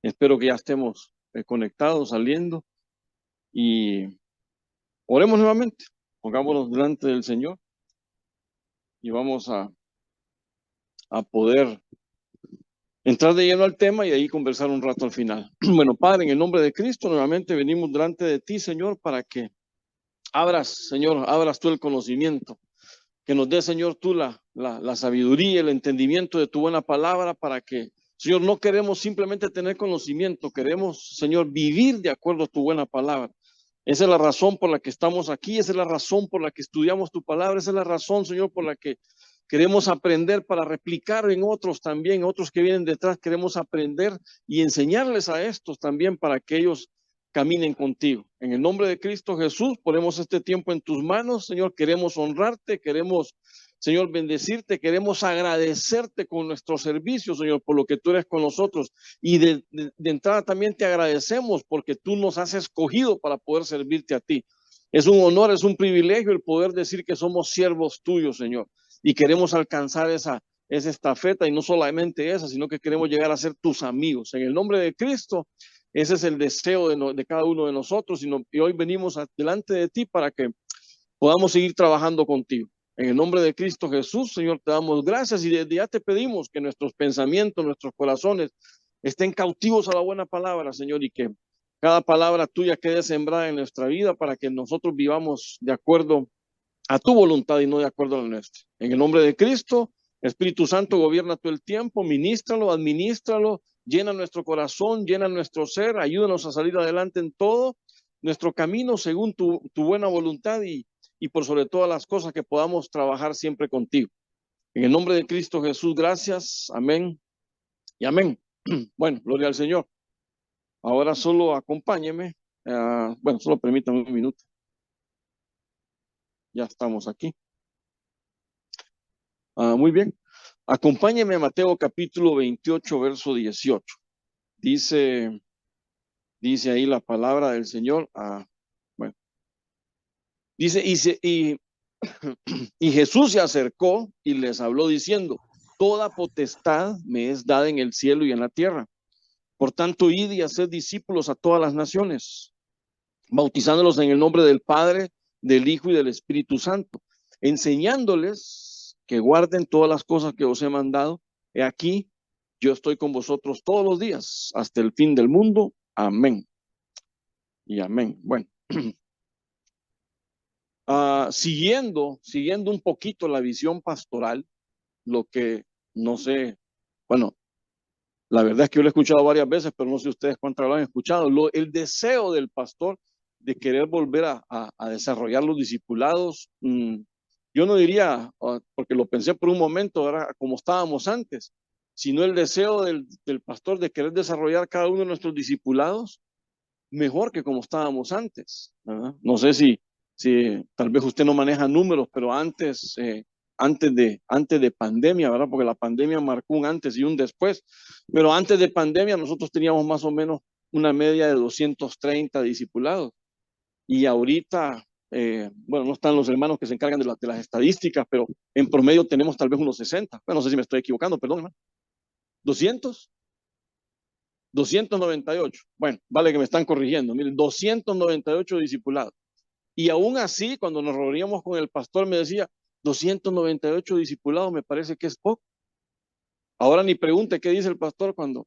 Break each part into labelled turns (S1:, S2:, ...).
S1: Espero que ya estemos conectados, saliendo, y oremos nuevamente. Pongámonos delante del Señor y vamos a poder entrar de lleno al tema y ahí conversar un rato al final. Bueno, Padre, en el nombre de Cristo, nuevamente venimos delante de ti, Señor, para que abras, Señor, abras tú el conocimiento, que nos dé, Señor, tú la sabiduría, el entendimiento de tu buena palabra, para que, Señor, no queremos simplemente tener conocimiento, queremos, Señor, vivir de acuerdo a tu buena palabra. Esa es la razón por la que estamos aquí, esa es la razón por la que estudiamos tu palabra, esa es la razón, Señor, por la que queremos aprender para replicar en otros también, otros que vienen detrás, queremos aprender y enseñarles a estos también para que ellos caminen contigo. En el nombre de Cristo Jesús, ponemos este tiempo en tus manos, Señor, queremos honrarte, queremos, Señor, bendecirte, queremos agradecerte con nuestro servicio, Señor, por lo que tú eres con nosotros. Y de entrada también te agradecemos porque tú nos has escogido para poder servirte a ti. Es un honor, es un privilegio el poder decir que somos siervos tuyos, Señor. Y queremos alcanzar esa estafeta, y no solamente esa, sino que queremos llegar a ser tus amigos. En el nombre de Cristo, ese es el deseo de cada uno de nosotros, y hoy venimos delante de ti para que podamos seguir trabajando contigo. En el nombre de Cristo Jesús, Señor, te damos gracias y desde ya te pedimos que nuestros pensamientos, nuestros corazones estén cautivos a la buena palabra, Señor, y que cada palabra tuya quede sembrada en nuestra vida para que nosotros vivamos de acuerdo a tu voluntad y no de acuerdo a la nuestra. En el nombre de Cristo, Espíritu Santo, gobierna todo el tiempo, ministralo, administralo, llena nuestro corazón, llena nuestro ser, ayúdanos a salir adelante en todo nuestro camino según tu buena voluntad, y por sobre todas las cosas que podamos trabajar siempre contigo. En el nombre de Cristo Jesús, gracias, amén y amén. Bueno, gloria al Señor. Ahora solo acompáñeme, bueno, solo permítame un minuto. Ya estamos aquí. Muy bien. Acompáñeme a Mateo capítulo 28, verso 18. Dice ahí la palabra del Señor. Bueno, dice, y Jesús se acercó y les habló diciendo: toda potestad me es dada en el cielo y en la tierra. Por tanto, id y haced discípulos a todas las naciones, bautizándolos en el nombre del Padre, del Hijo y del Espíritu Santo, enseñándoles que guarden todas las cosas que os he mandado. He aquí, yo estoy con vosotros todos los días, hasta el fin del mundo. Amén y amén. Bueno, siguiendo un poquito la visión pastoral, lo que no sé, bueno, la verdad es que yo lo he escuchado varias veces, pero no sé ustedes cuántas lo han escuchado. El deseo del pastor de querer volver a desarrollar los discipulados, yo no diría, porque lo pensé por un momento, ahora como estábamos antes, sino el deseo del pastor de querer desarrollar cada uno de nuestros discipulados mejor que como estábamos antes, ¿verdad? No sé si tal vez usted no maneja números, pero antes de pandemia, ¿verdad? Porque la pandemia marcó un antes y un después, pero antes de pandemia nosotros teníamos más o menos una media de 230 discipulados, y ahorita, bueno, no están los hermanos que se encargan de las estadísticas, pero en promedio tenemos tal vez unos 60, bueno, no sé si me estoy equivocando, perdón, hermano. 200, 298. Bueno, vale que me están corrigiendo. Miren, 298 discipulados. Y aún así, cuando nos reuníamos con el pastor, me decía: 298 discipulados, me parece que es poco. Ahora ni pregunte qué dice el pastor cuando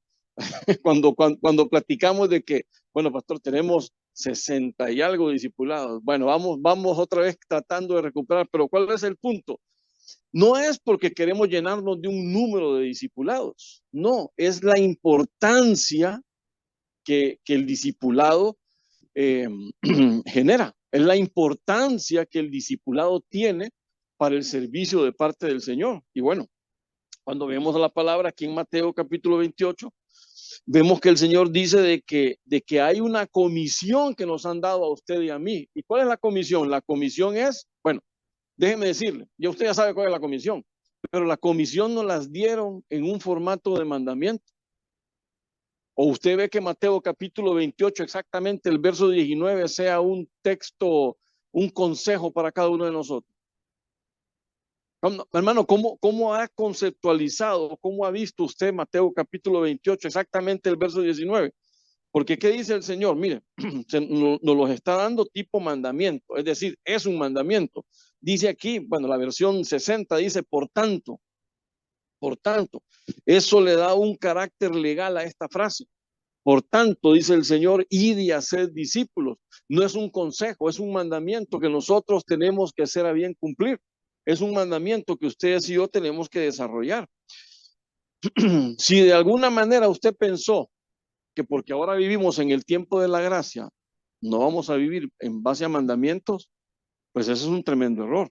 S1: platicamos de que, bueno, pastor, tenemos 60 y algo discipulados. Bueno, vamos otra vez tratando de recuperar, pero ¿cuál es el punto? No es porque queremos llenarnos de un número de discipulados, no, es la importancia que el discipulado genera, es la importancia que el discipulado tiene para el servicio de parte del Señor. Y bueno, cuando vemos la palabra aquí en Mateo capítulo 28, vemos que el Señor dice de que hay una comisión que nos han dado a usted y a mí. ¿Y cuál es la comisión? La comisión es, bueno, déjeme decirle, ya usted ya sabe cuál es la comisión, pero la comisión nos las dieron en un formato de mandamiento. O usted ve que Mateo capítulo 28, exactamente el verso 19, sea un texto, un consejo para cada uno de nosotros. Hermano, ¿cómo ha conceptualizado, cómo ha visto usted Mateo capítulo 28, exactamente el verso 19? Porque ¿qué dice el Señor? Mire, nos los está dando tipo mandamiento, es decir, es un mandamiento. Dice aquí, bueno, la versión 60 dice, por tanto, eso le da un carácter legal a esta frase. Por tanto, dice el Señor, id y haced discípulos. No es un consejo, es un mandamiento que nosotros tenemos que hacer a bien cumplir. Es un mandamiento que ustedes y yo tenemos que desarrollar. Si de alguna manera usted pensó que porque ahora vivimos en el tiempo de la gracia, no vamos a vivir en base a mandamientos, pues eso es un tremendo error.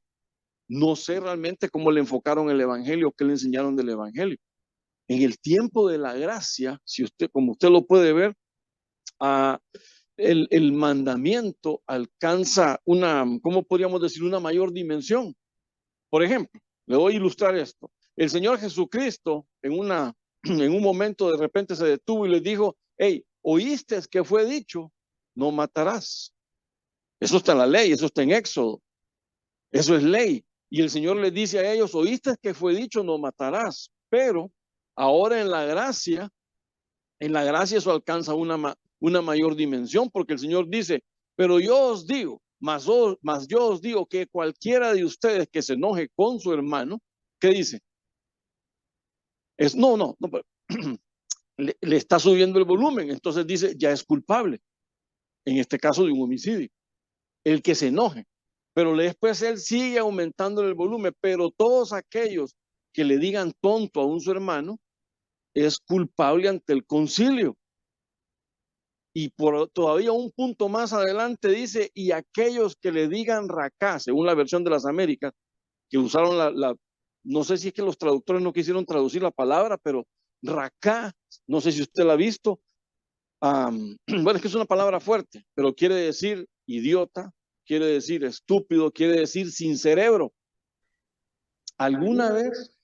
S1: No sé realmente cómo le enfocaron el evangelio, qué le enseñaron del evangelio. En el tiempo de la gracia, si usted, como usted lo puede ver, el mandamiento alcanza una, ¿cómo podríamos decir? Una mayor dimensión. Por ejemplo, le voy a ilustrar esto. El Señor Jesucristo en un momento de repente se detuvo y les dijo, hey, ¿oíste que fue dicho? No matarás. Eso está en la ley, eso está en Éxodo. Eso es ley. Y el Señor les dice a ellos, ¿oíste que fue dicho? No matarás. Pero ahora en la gracia eso alcanza una mayor dimensión, porque el Señor dice, pero yo os digo, más yo os digo que cualquiera de ustedes que se enoje con su hermano, ¿qué dice? No, le está subiendo el volumen, entonces dice, ya es culpable, en este caso de un homicidio, el que se enoje, pero después él sigue aumentando el volumen, pero todos aquellos que le digan tonto a un su hermano, es culpable ante el concilio. Y por todavía un punto más adelante dice, y aquellos que le digan racá, según la versión de las Américas, que usaron no sé si es que los traductores no quisieron traducir la palabra, pero racá, no sé si usted la ha visto, bueno, es que es una palabra fuerte, pero quiere decir idiota, quiere decir estúpido, quiere decir sin cerebro. ¿Alguna vez,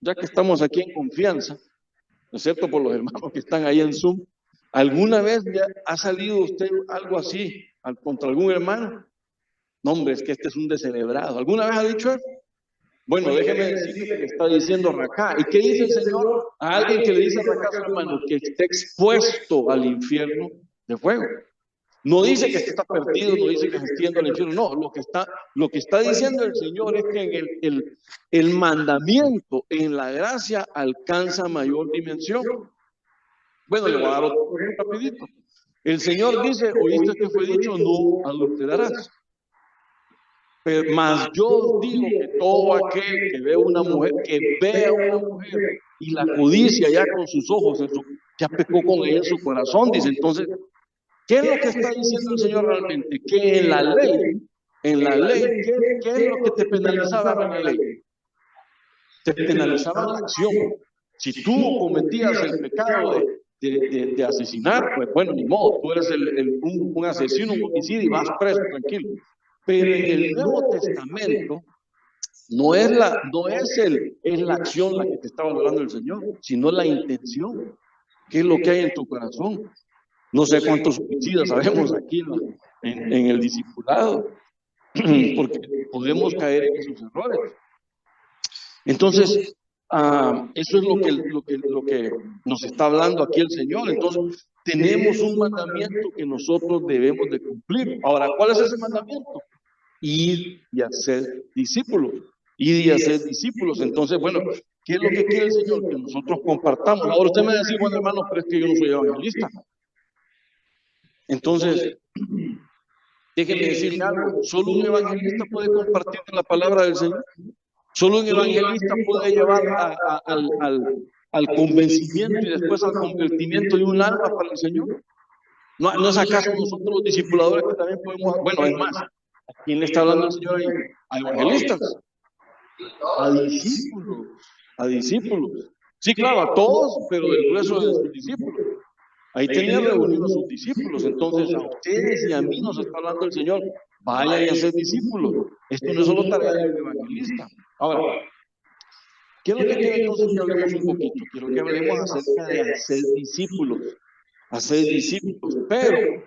S1: ya que estamos aquí en confianza, ¿no es cierto? Por los hermanos que están ahí en Zoom, ¿alguna vez ya ha salido usted algo así contra algún hermano? No, hombre, es que este es un descerebrado. ¿Alguna vez ha dicho eso? Bueno, déjeme decirle que le está diciendo Racá. ¿Y qué dice el Señor a alguien que le dice Racá a su hermano? Que esté expuesto al infierno de fuego. No dice que está perdido, no dice que se extienda al infierno, no, lo que está diciendo el Señor es que en el mandamiento, en la gracia, alcanza mayor dimensión. Bueno, le voy a dar otro ejemplo rapidito. El Señor dice, oíste que fue dicho, no adulterarás. Pero, más yo os digo que todo aquel que vea una mujer y la codicia ya con sus ojos, ya pecó con ella en su corazón, dice. Entonces, ¿qué es lo que está diciendo el Señor realmente? Que en la ley, ¿qué es lo que te penalizaba en la ley? Te penalizaba la acción. Si tú cometías el pecado de asesinar, pues bueno, ni modo, tú eres un asesino, un homicidio y vas preso, tranquilo. Pero en el Nuevo Testamento es la acción la que te está valorando el Señor, sino la intención. ¿Qué es lo que hay en tu corazón? No sé cuántos homicidas sabemos aquí en el discipulado, porque podemos caer en esos errores. Entonces, eso es lo que nos está hablando aquí el Señor. Entonces, tenemos un mandamiento que nosotros debemos de cumplir. Ahora, ¿cuál es ese mandamiento? Ir y hacer discípulos. Ir y hacer discípulos. Entonces, bueno, ¿qué es lo que quiere el Señor? Que nosotros compartamos. Ahora usted me va a decir, bueno, hermano, pero es que yo no soy evangelista. Entonces, déjeme decirle algo, solo un evangelista puede compartir la palabra del Señor. Solo un evangelista puede llevar al convencimiento y después al convertimiento de un alma para el Señor. ¿No es acaso nosotros los discipuladores que también podemos, bueno, es más, ¿a quién le está hablando el Señor ahí? A evangelistas, a discípulos. Sí, claro, a todos, pero del grueso de sus discípulos. Ahí tenía reunidos a sus discípulos. Entonces, a ustedes y a mí nos está hablando el Señor, vayan y a ser discípulos. Esto no es solo tarea de un evangelista. Ahora, ¿qué es lo que quiero entonces que hablemos un poquito? Quiero que hablemos acerca de hacer discípulos, pero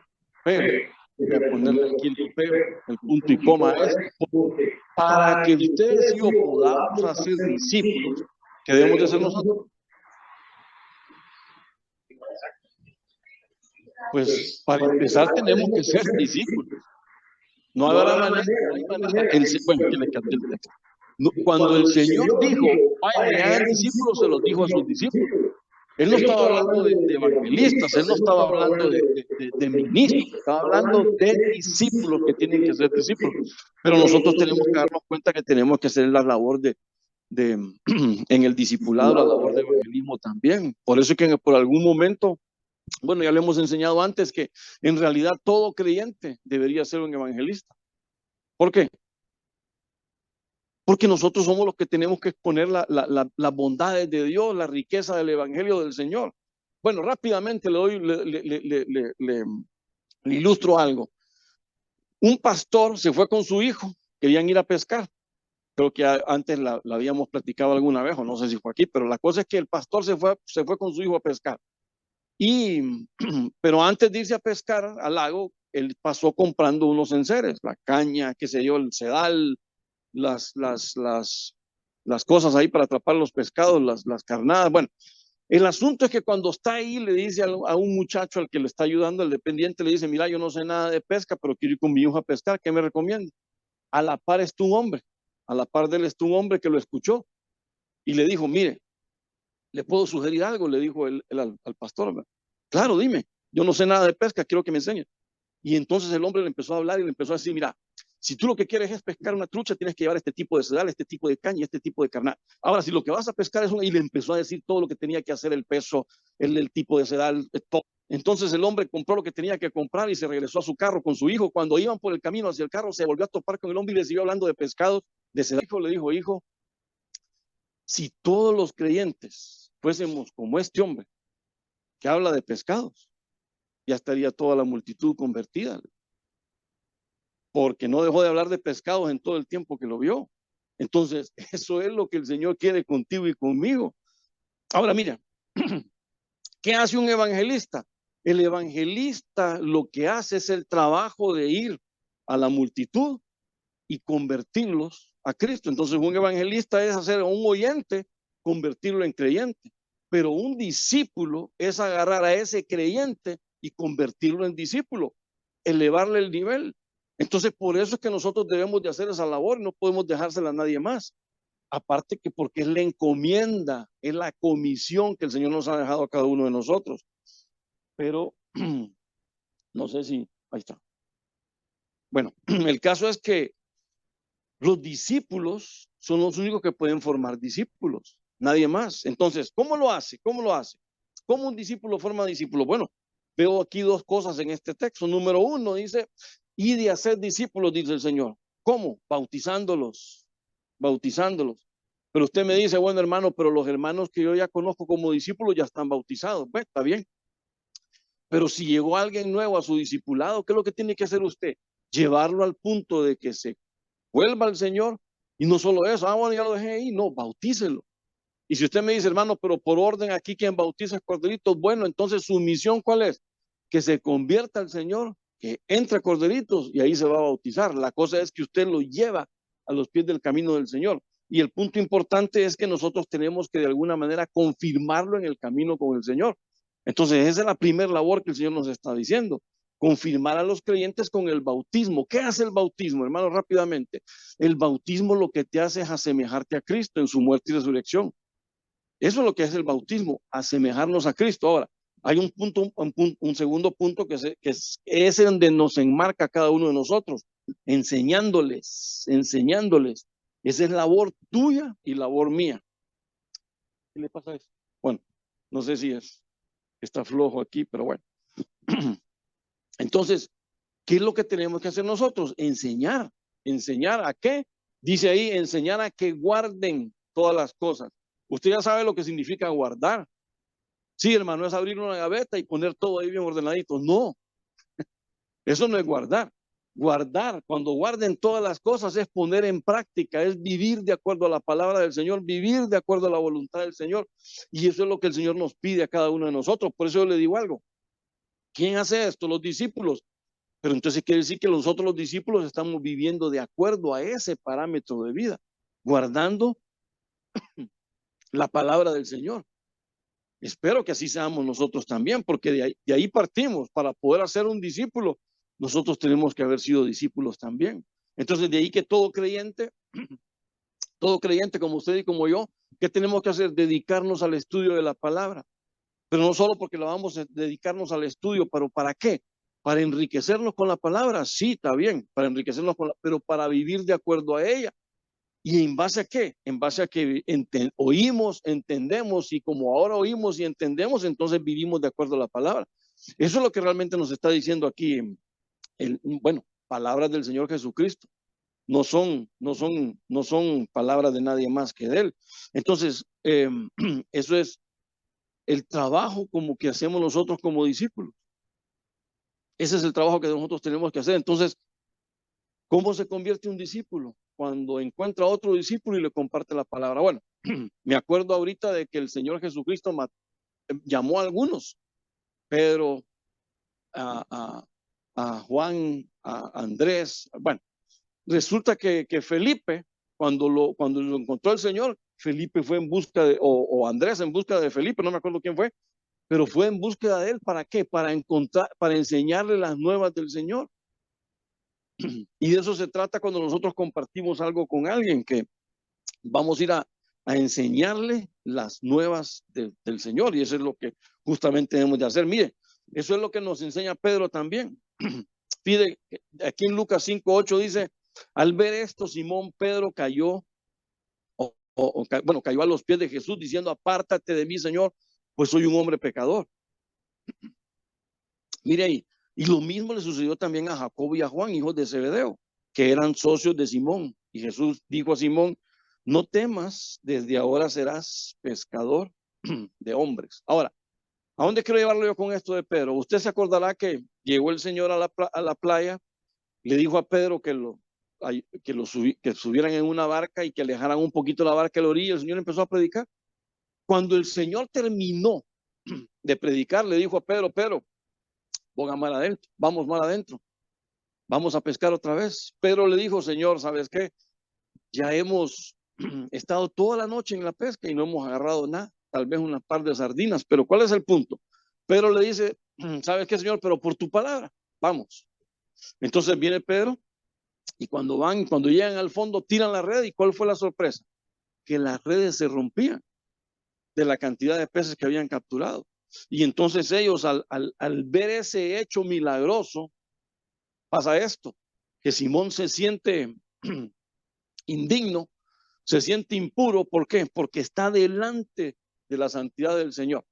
S1: voy a ponerle aquí el punto y coma a esto, para que ustedes y yo podamos hacer discípulos, que debemos de ser nosotros. Pues para empezar tenemos que ser discípulos. No habrá manera, no hay manera. Bueno, tiene que hacer el texto. Cuando el Señor dijo, vayan y hagan discípulos, se los dijo a sus discípulos. Él no estaba hablando de evangelistas, él no estaba hablando de ministros, estaba hablando de discípulos que tienen que ser discípulos. Pero nosotros tenemos que darnos cuenta que tenemos que hacer la labor en el discipulado, la labor de evangelismo también. Por eso es que por algún momento, bueno, ya lo hemos enseñado antes, que en realidad todo creyente debería ser un evangelista. ¿Por qué? Porque nosotros somos los que tenemos que exponer las bondades de Dios, la riqueza del evangelio del Señor. Bueno, rápidamente le ilustro algo. Un pastor se fue con su hijo, querían ir a pescar. Creo que antes la habíamos platicado alguna vez, o no sé si fue aquí, pero la cosa es que el pastor se fue con su hijo a pescar. Pero antes de irse a pescar al lago, él pasó comprando unos enseres, la caña, qué sé yo, el sedal, las cosas ahí para atrapar los pescados, las carnadas. Bueno, el asunto es que cuando está ahí le dice a un muchacho al que le está ayudando, el dependiente, le dice, mira, yo no sé nada de pesca, pero quiero ir con mi hijo a pescar, ¿qué me recomienda? A la par está un hombre, a la par de él está un hombre que lo escuchó y le dijo, mire, ¿le puedo sugerir algo? Le dijo él al pastor. ¿Verdad? Claro, dime, yo no sé nada de pesca, quiero que me enseñe. Y entonces el hombre le empezó a hablar y le empezó a decir, mira, si tú lo que quieres es pescar una trucha, tienes que llevar este tipo de sedal, este tipo de caña, este tipo de carnada. Ahora, si lo que vas a pescar es una... Y le empezó a decir todo lo que tenía que hacer, el peso, el tipo de sedal, todo. Entonces el hombre compró lo que tenía que comprar y se regresó a su carro con su hijo. Cuando iban por el camino hacia el carro, se volvió a topar con el hombre y le siguió hablando de pescados, de sedal. Le dijo, hijo, si todos los creyentes fuésemos como este hombre que habla de pescados, ya estaría toda la multitud convertida, porque no dejó de hablar de pescados en todo el tiempo que lo vio. Entonces, eso es lo que el Señor quiere contigo y conmigo. Ahora, mira, ¿qué hace un evangelista? El evangelista lo que hace es el trabajo de ir a la multitud y convertirlos a Cristo. Entonces, un evangelista es hacer a un oyente, convertirlo en creyente. Pero un discípulo es agarrar a ese creyente y convertirlo en discípulo, elevarle el nivel. Entonces, por eso es que nosotros debemos de hacer esa labor, no podemos dejársela a nadie más. Aparte que porque es la encomienda, es la comisión que el Señor nos ha dejado a cada uno de nosotros. Pero no sé si, ahí está. Bueno, el caso es que los discípulos son los únicos que pueden formar discípulos, nadie más. Entonces, ¿cómo lo hace? ¿Cómo lo hace? ¿Cómo un discípulo forma discípulos? Bueno, veo aquí dos cosas en este texto. Número uno, dice, y de hacer discípulos, dice el Señor. ¿Cómo? Bautizándolos, bautizándolos. Pero usted me dice, bueno, hermano, pero los hermanos que yo ya conozco como discípulos ya están bautizados. Bueno, está bien. Pero si llegó alguien nuevo a su discipulado, ¿qué es lo que tiene que hacer usted? Llevarlo al punto de que se vuelva al Señor. Y no solo eso, bueno, ya lo dejé ahí, no, bautícelo. Y si usted me dice, hermano, pero por orden aquí quien bautiza es Corderitos, bueno, entonces su misión, ¿cuál es? Que se convierta al Señor, que entre a Corderitos y ahí se va a bautizar. La cosa es que usted lo lleva a los pies del camino del Señor. Y el punto importante es que nosotros tenemos que de alguna manera confirmarlo en el camino con el Señor. Entonces, esa es la primera labor que el Señor nos está diciendo. Confirmar a los creyentes con el bautismo. ¿Qué hace el bautismo, hermano? Rápidamente. El bautismo lo que te hace es asemejarte a Cristo en su muerte y resurrección. Eso es lo que es el bautismo, asemejarnos a Cristo. Ahora, hay un punto, un segundo punto que es donde nos enmarca cada uno de nosotros, enseñándoles. Esa es labor tuya y labor mía. ¿Qué le pasa a eso? Bueno, no sé si está flojo aquí, pero bueno. Entonces, ¿qué es lo que tenemos que hacer nosotros? Enseñar. ¿Enseñar a qué? Dice ahí, enseñar a que guarden todas las cosas. Usted ya sabe lo que significa guardar. Sí, hermano, es abrir una gaveta y poner todo ahí bien ordenadito. No, eso no es guardar. Guardar, cuando guarden todas las cosas, es poner en práctica, es vivir de acuerdo a la palabra del Señor, vivir de acuerdo a la voluntad del Señor. Y eso es lo que el Señor nos pide a cada uno de nosotros. Por eso yo le digo algo. ¿Quién hace esto? Los discípulos. Pero entonces quiere decir que nosotros los discípulos estamos viviendo de acuerdo a ese parámetro de vida, guardando la palabra del Señor. Espero que así seamos nosotros también, porque de ahí partimos. Para poder hacer un discípulo, nosotros tenemos que haber sido discípulos también. Entonces de ahí que todo creyente como usted y como yo, ¿qué tenemos que hacer? Dedicarnos al estudio de la palabra. Pero no solo porque lo vamos a dedicarnos al estudio, pero ¿para qué? Para enriquecernos con la palabra, sí, está bien, para enriquecernos pero para vivir de acuerdo a ella. ¿Y en base a qué? En base a que oímos, entendemos, y como ahora oímos y entendemos, entonces vivimos de acuerdo a la palabra. Eso es lo que realmente nos está diciendo aquí, bueno, palabras del Señor Jesucristo. No son palabras de nadie más que de Él. Entonces, eso es el trabajo como que hacemos nosotros como discípulos. Ese es el trabajo que nosotros tenemos que hacer. Entonces, ¿cómo se convierte un discípulo? Cuando encuentra a otro discípulo y le comparte la palabra. Bueno, me acuerdo ahorita de que el Señor Jesucristo llamó a algunos, Pedro, a Juan, a Andrés. Bueno, resulta que Felipe, cuando lo encontró el Señor, Felipe fue en busca o Andrés en busca de Felipe, no me acuerdo quién fue, pero fue en búsqueda de él. ¿Para qué? Para enseñarle las nuevas del Señor. Y de eso se trata cuando nosotros compartimos algo con alguien, que vamos a ir a enseñarle las nuevas del Señor. Y eso es lo que justamente debemos de hacer. Mire, eso es lo que nos enseña Pedro también. Pide, aquí en Lucas 5:8 dice, al ver esto, Simón Pedro cayó, cayó a los pies de Jesús diciendo, apártate de mí, Señor, pues soy un hombre pecador. Mire ahí, y lo mismo le sucedió también a Jacobo y a Juan, hijos de Zebedeo, que eran socios de Simón. Y Jesús dijo a Simón, no temas, desde ahora serás pescador de hombres. Ahora, ¿a dónde quiero llevarlo yo con esto de Pedro? Usted se acordará que llegó el Señor a la playa, le dijo a Pedro que subieran en una barca y que alejaran un poquito la barca a la orilla. El Señor empezó a predicar. Cuando el Señor terminó de predicar, le dijo a Pedro, ponga mar adentro, vamos mar adentro, vamos a pescar otra vez. Pedro le dijo, Señor, ¿sabes qué? Ya hemos estado toda la noche en la pesca y no hemos agarrado nada, tal vez una par de sardinas, pero ¿cuál es el punto? Pedro le dice, ¿sabes qué, Señor? Pero por tu palabra, vamos. Entonces viene Pedro y cuando llegan al fondo, tiran la red. ¿Y cuál fue la sorpresa? Que las redes se rompían de la cantidad de peces que habían capturado. Y entonces ellos, al ver ese hecho milagroso, pasa esto, que Simón se siente indigno, se siente impuro. ¿Por qué? Porque está delante de la santidad del Señor.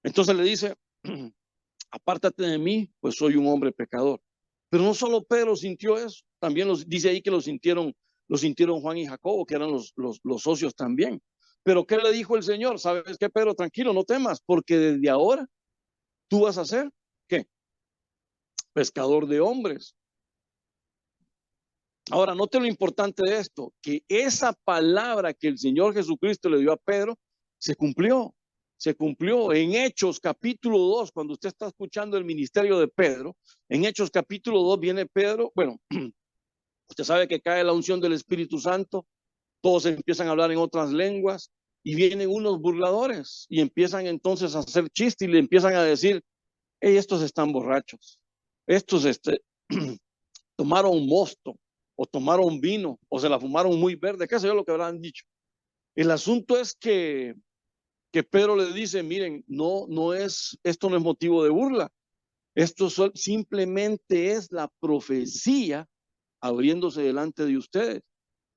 S1: Entonces le dice, apártate de mí, pues soy un hombre pecador. Pero no solo Pedro sintió eso, también dice ahí que lo sintieron Juan y Jacobo, que eran los socios también. Pero ¿qué le dijo el Señor? ¿Sabes qué, Pedro? Tranquilo, no temas, porque desde ahora tú vas a ser, ¿qué? Pescador de hombres. Ahora, note lo importante de esto, que esa palabra que el Señor Jesucristo le dio a Pedro, se cumplió en Hechos capítulo 2, cuando usted está escuchando el ministerio de Pedro. En Hechos capítulo 2 viene Pedro, bueno, usted sabe que cae la unción del Espíritu Santo, todos empiezan a hablar en otras lenguas, y vienen unos burladores, y empiezan entonces a hacer chistes, y le empiezan a decir, hey, estos están borrachos, estos tomaron mosto, o tomaron vino, o se la fumaron muy verde, qué sé yo lo que habrán dicho. El asunto es que Pedro le dice, miren, esto no es motivo de burla, esto simplemente es la profecía abriéndose delante de ustedes.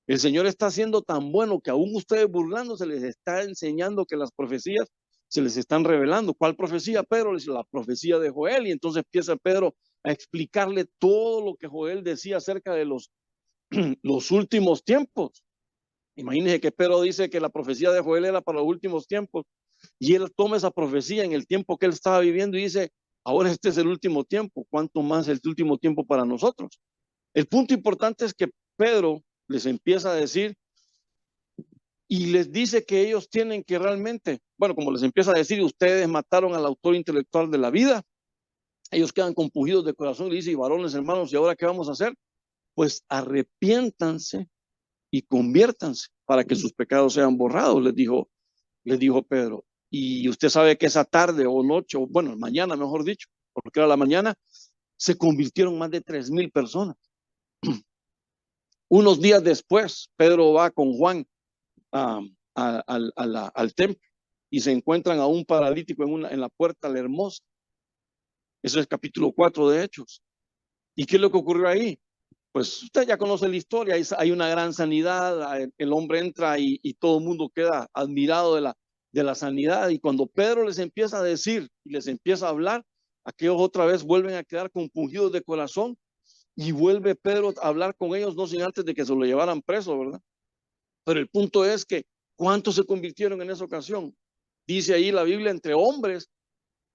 S1: El Señor está siendo tan bueno que aún ustedes burlándose les está enseñando que las profecías se les están revelando. ¿Cuál profecía, Pedro? Dice la profecía de Joel. Y entonces empieza Pedro a explicarle todo lo que Joel decía acerca de los últimos tiempos. Imagínense que Pedro dice que la profecía de Joel era para los últimos tiempos, y él toma esa profecía en el tiempo que él estaba viviendo y dice, ahora este es el último tiempo, ¿cuánto más el último tiempo para nosotros? El punto importante es que Pedro les empieza a decir y les dice que ellos tienen que realmente, bueno, como les empieza a decir, ustedes mataron al autor intelectual de la vida, ellos quedan compungidos de corazón y le dice: y varones hermanos, ¿y ahora qué vamos a hacer? Pues arrepiéntanse y conviértanse para que sus pecados sean borrados, les dijo Pedro. Y usted sabe que esa tarde o noche, o bueno, mañana mejor dicho, porque era la mañana, se convirtieron más de 3,000 personas. Unos días después, Pedro va con Juan al templo y se encuentran a un paralítico en la puerta la Hermosa. Eso es capítulo 4 de Hechos. ¿Y qué es lo que ocurrió ahí? Pues usted ya conoce la historia, hay una gran sanidad, el hombre entra y todo el mundo queda admirado de la sanidad. Y cuando Pedro les empieza a decir y les empieza a hablar, aquellos otra vez vuelven a quedar compungidos de corazón y vuelve Pedro a hablar con ellos, no sin antes de que se lo llevaran preso, ¿verdad? Pero el punto es que, ¿cuántos se convirtieron en esa ocasión? Dice ahí la Biblia, entre hombres,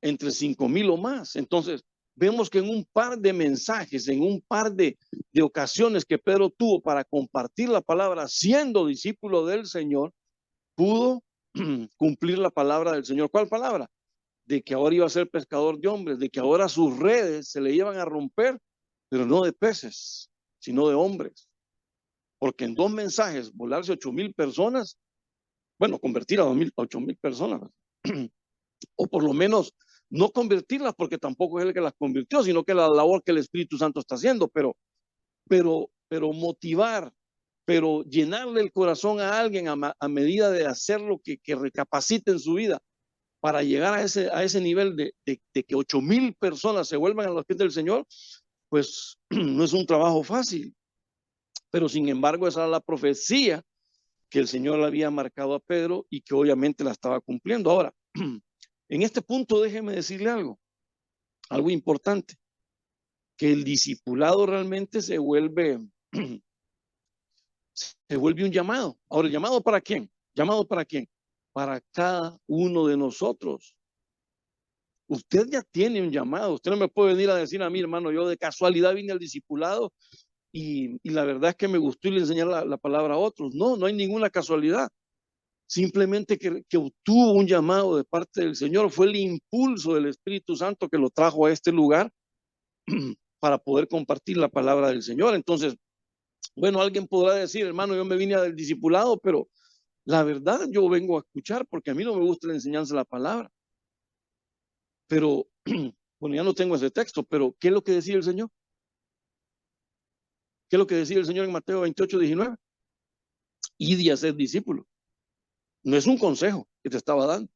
S1: entre 5,000 o más. Entonces, vemos que en un par de mensajes, en un par de ocasiones que Pedro tuvo para compartir la palabra, siendo discípulo del Señor, pudo cumplir la palabra del Señor. ¿Cuál palabra? De que ahora iba a ser pescador de hombres, de que ahora sus redes se le iban a romper, pero no de peces, sino de hombres. Porque en 2 mensajes, volarse 8,000 personas, bueno, convertir a 8,000 personas, o por lo menos no convertirlas, porque tampoco es el que las convirtió, sino que la labor que el Espíritu Santo está haciendo, pero motivar, pero llenarle el corazón a alguien a medida de hacer lo que recapacite en su vida para llegar a ese nivel de que 8,000 personas se vuelvan a los pies del Señor, pues no es un trabajo fácil. Pero sin embargo, esa era la profecía que el Señor le había marcado a Pedro y que obviamente la estaba cumpliendo. Ahora, en este punto déjeme decirle algo importante, que el discipulado realmente se vuelve un llamado. Ahora, ¿el llamado para quién? ¿Llamado para quién? Para cada uno de nosotros. Usted ya tiene un llamado. Usted no me puede venir a decir a mí, hermano, yo de casualidad vine al discipulado y la verdad es que me gustó y le enseñé la palabra a otros. No, no hay ninguna casualidad. Simplemente que obtuvo un llamado de parte del Señor. Fue el impulso del Espíritu Santo que lo trajo a este lugar para poder compartir la palabra del Señor. Entonces, bueno, alguien podrá decir, hermano, yo me vine del discipulado, pero la verdad yo vengo a escuchar porque a mí no me gusta la enseñanza de la palabra. Pero, bueno, ya no tengo ese texto, pero ¿qué es lo que decía el Señor? ¿Qué es lo que decía el Señor en Mateo 28:19? Id y hacer discípulos. No es un consejo que te estaba dando.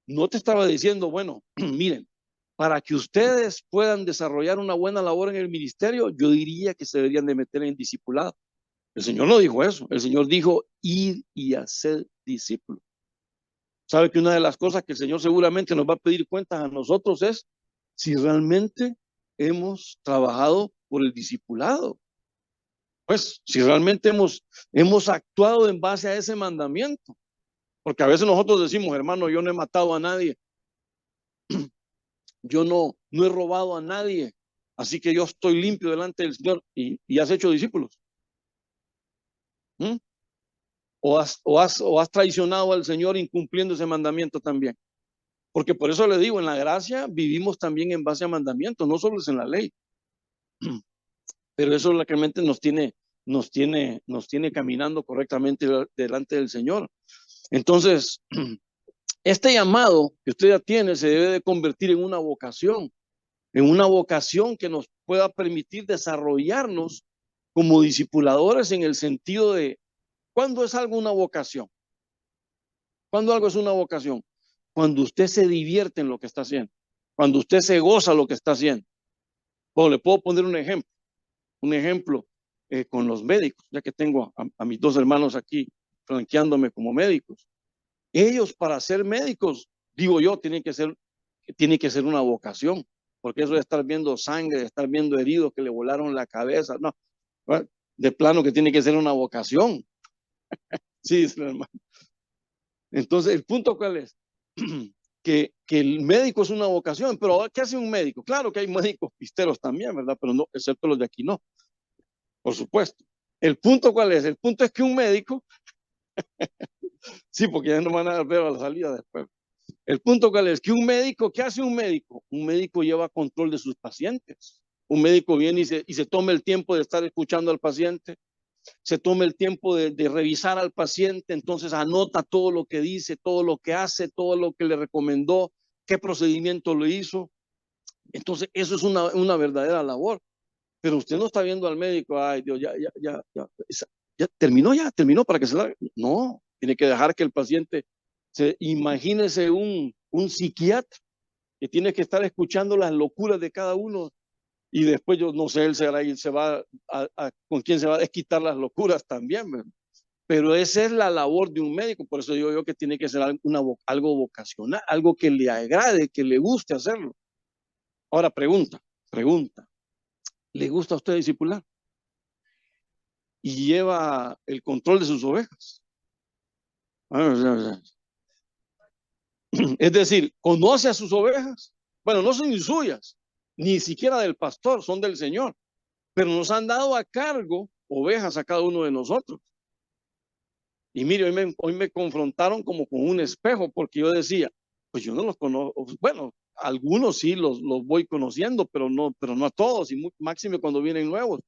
S1: No te estaba diciendo, bueno, miren, para que ustedes puedan desarrollar una buena labor en el ministerio, yo diría que se deberían de meter en discipulado. El Señor no dijo eso. El Señor dijo, id y hacer discípulos. Sabe que una de las cosas que el Señor seguramente nos va a pedir cuentas a nosotros es si realmente hemos trabajado por el discipulado. Pues si realmente hemos actuado en base a ese mandamiento. Porque a veces nosotros decimos, hermano, yo no he matado a nadie, yo no he robado a nadie, así que yo estoy limpio delante del Señor y has hecho discípulos. ¿Mm? O has traicionado al Señor incumpliendo ese mandamiento también. Porque por eso le digo, en la gracia vivimos también en base a mandamientos, no solo es en la ley. Pero eso realmente nos tiene caminando correctamente delante del Señor. Entonces, este llamado que usted ya tiene se debe de convertir en una vocación que nos pueda permitir desarrollarnos como discipuladores en el sentido de, ¿cuándo es algo una vocación? ¿Cuándo algo es una vocación? Cuando usted se divierte en lo que está haciendo, cuando usted se goza lo que está haciendo. Bueno, le puedo poner un ejemplo con los médicos, ya que tengo a mis 2 hermanos aquí franqueándome como médicos. Ellos para ser médicos, digo yo, tiene que ser una vocación, porque eso de estar viendo sangre, de estar viendo heridos que le volaron la cabeza, no, de plano que tiene que ser una vocación. Sí, hermano. Entonces, ¿el punto cuál es? Que el médico es una vocación, pero ¿qué hace un médico? Claro que hay médicos pisteros también, ¿verdad? Pero no, excepto los de aquí, no, por supuesto. ¿El punto cuál es? El punto es que un médico, sí, porque ya no van a ver a la salida después. El punto cuál es que un médico, ¿qué hace un médico? Un médico lleva control de sus pacientes. Un médico viene y se toma el tiempo de estar escuchando al paciente, se toma el tiempo de revisar al paciente, entonces anota todo lo que dice, todo lo que hace, todo lo que le recomendó, qué procedimiento lo hizo. Entonces, eso es una verdadera labor. Pero usted no está viendo al médico, ay Dios, ya terminó para que se largue. No, tiene que dejar que el paciente imagínese un psiquiatra que tiene que estar escuchando las locuras de cada uno y después yo no sé, él se va con quién se va a desquitar las locuras también, ¿verdad? Pero esa es la labor de un médico, por eso digo yo que tiene que ser algo vocacional, algo que le agrade, que le guste hacerlo. Ahora pregunta, ¿le gusta a usted discipular? Y lleva el control de sus ovejas. Es decir, conoce a sus ovejas. Bueno, no son ni suyas, ni siquiera del pastor, son del Señor. Pero nos han dado a cargo ovejas a cada uno de nosotros. Y mire, hoy me confrontaron como con un espejo, porque yo decía, pues yo no los conozco. Bueno, algunos sí los voy conociendo, pero no a todos, y máximo cuando vienen nuevos.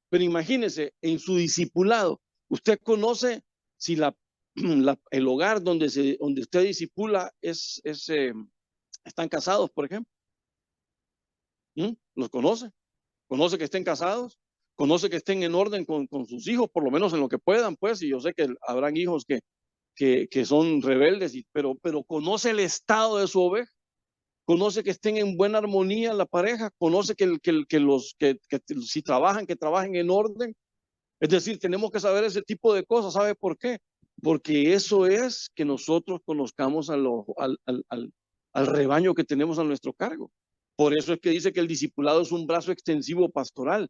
S1: Pero imagínese, en su discipulado, usted conoce si el hogar donde usted discipula están casados, por ejemplo. ¿Los conoce? ¿Conoce que estén casados? ¿Conoce que estén en orden con sus hijos, por lo menos en lo que puedan, pues? Y yo sé que habrán hijos que son rebeldes, pero conoce el estado de su oveja. Conoce que estén en buena armonía la pareja, conoce que si trabajan, que trabajen en orden. Es decir, tenemos que saber ese tipo de cosas. ¿Sabe por qué? Porque eso es que nosotros conozcamos al rebaño que tenemos a nuestro cargo. Por eso es que dice que el discipulado es un brazo extensivo pastoral,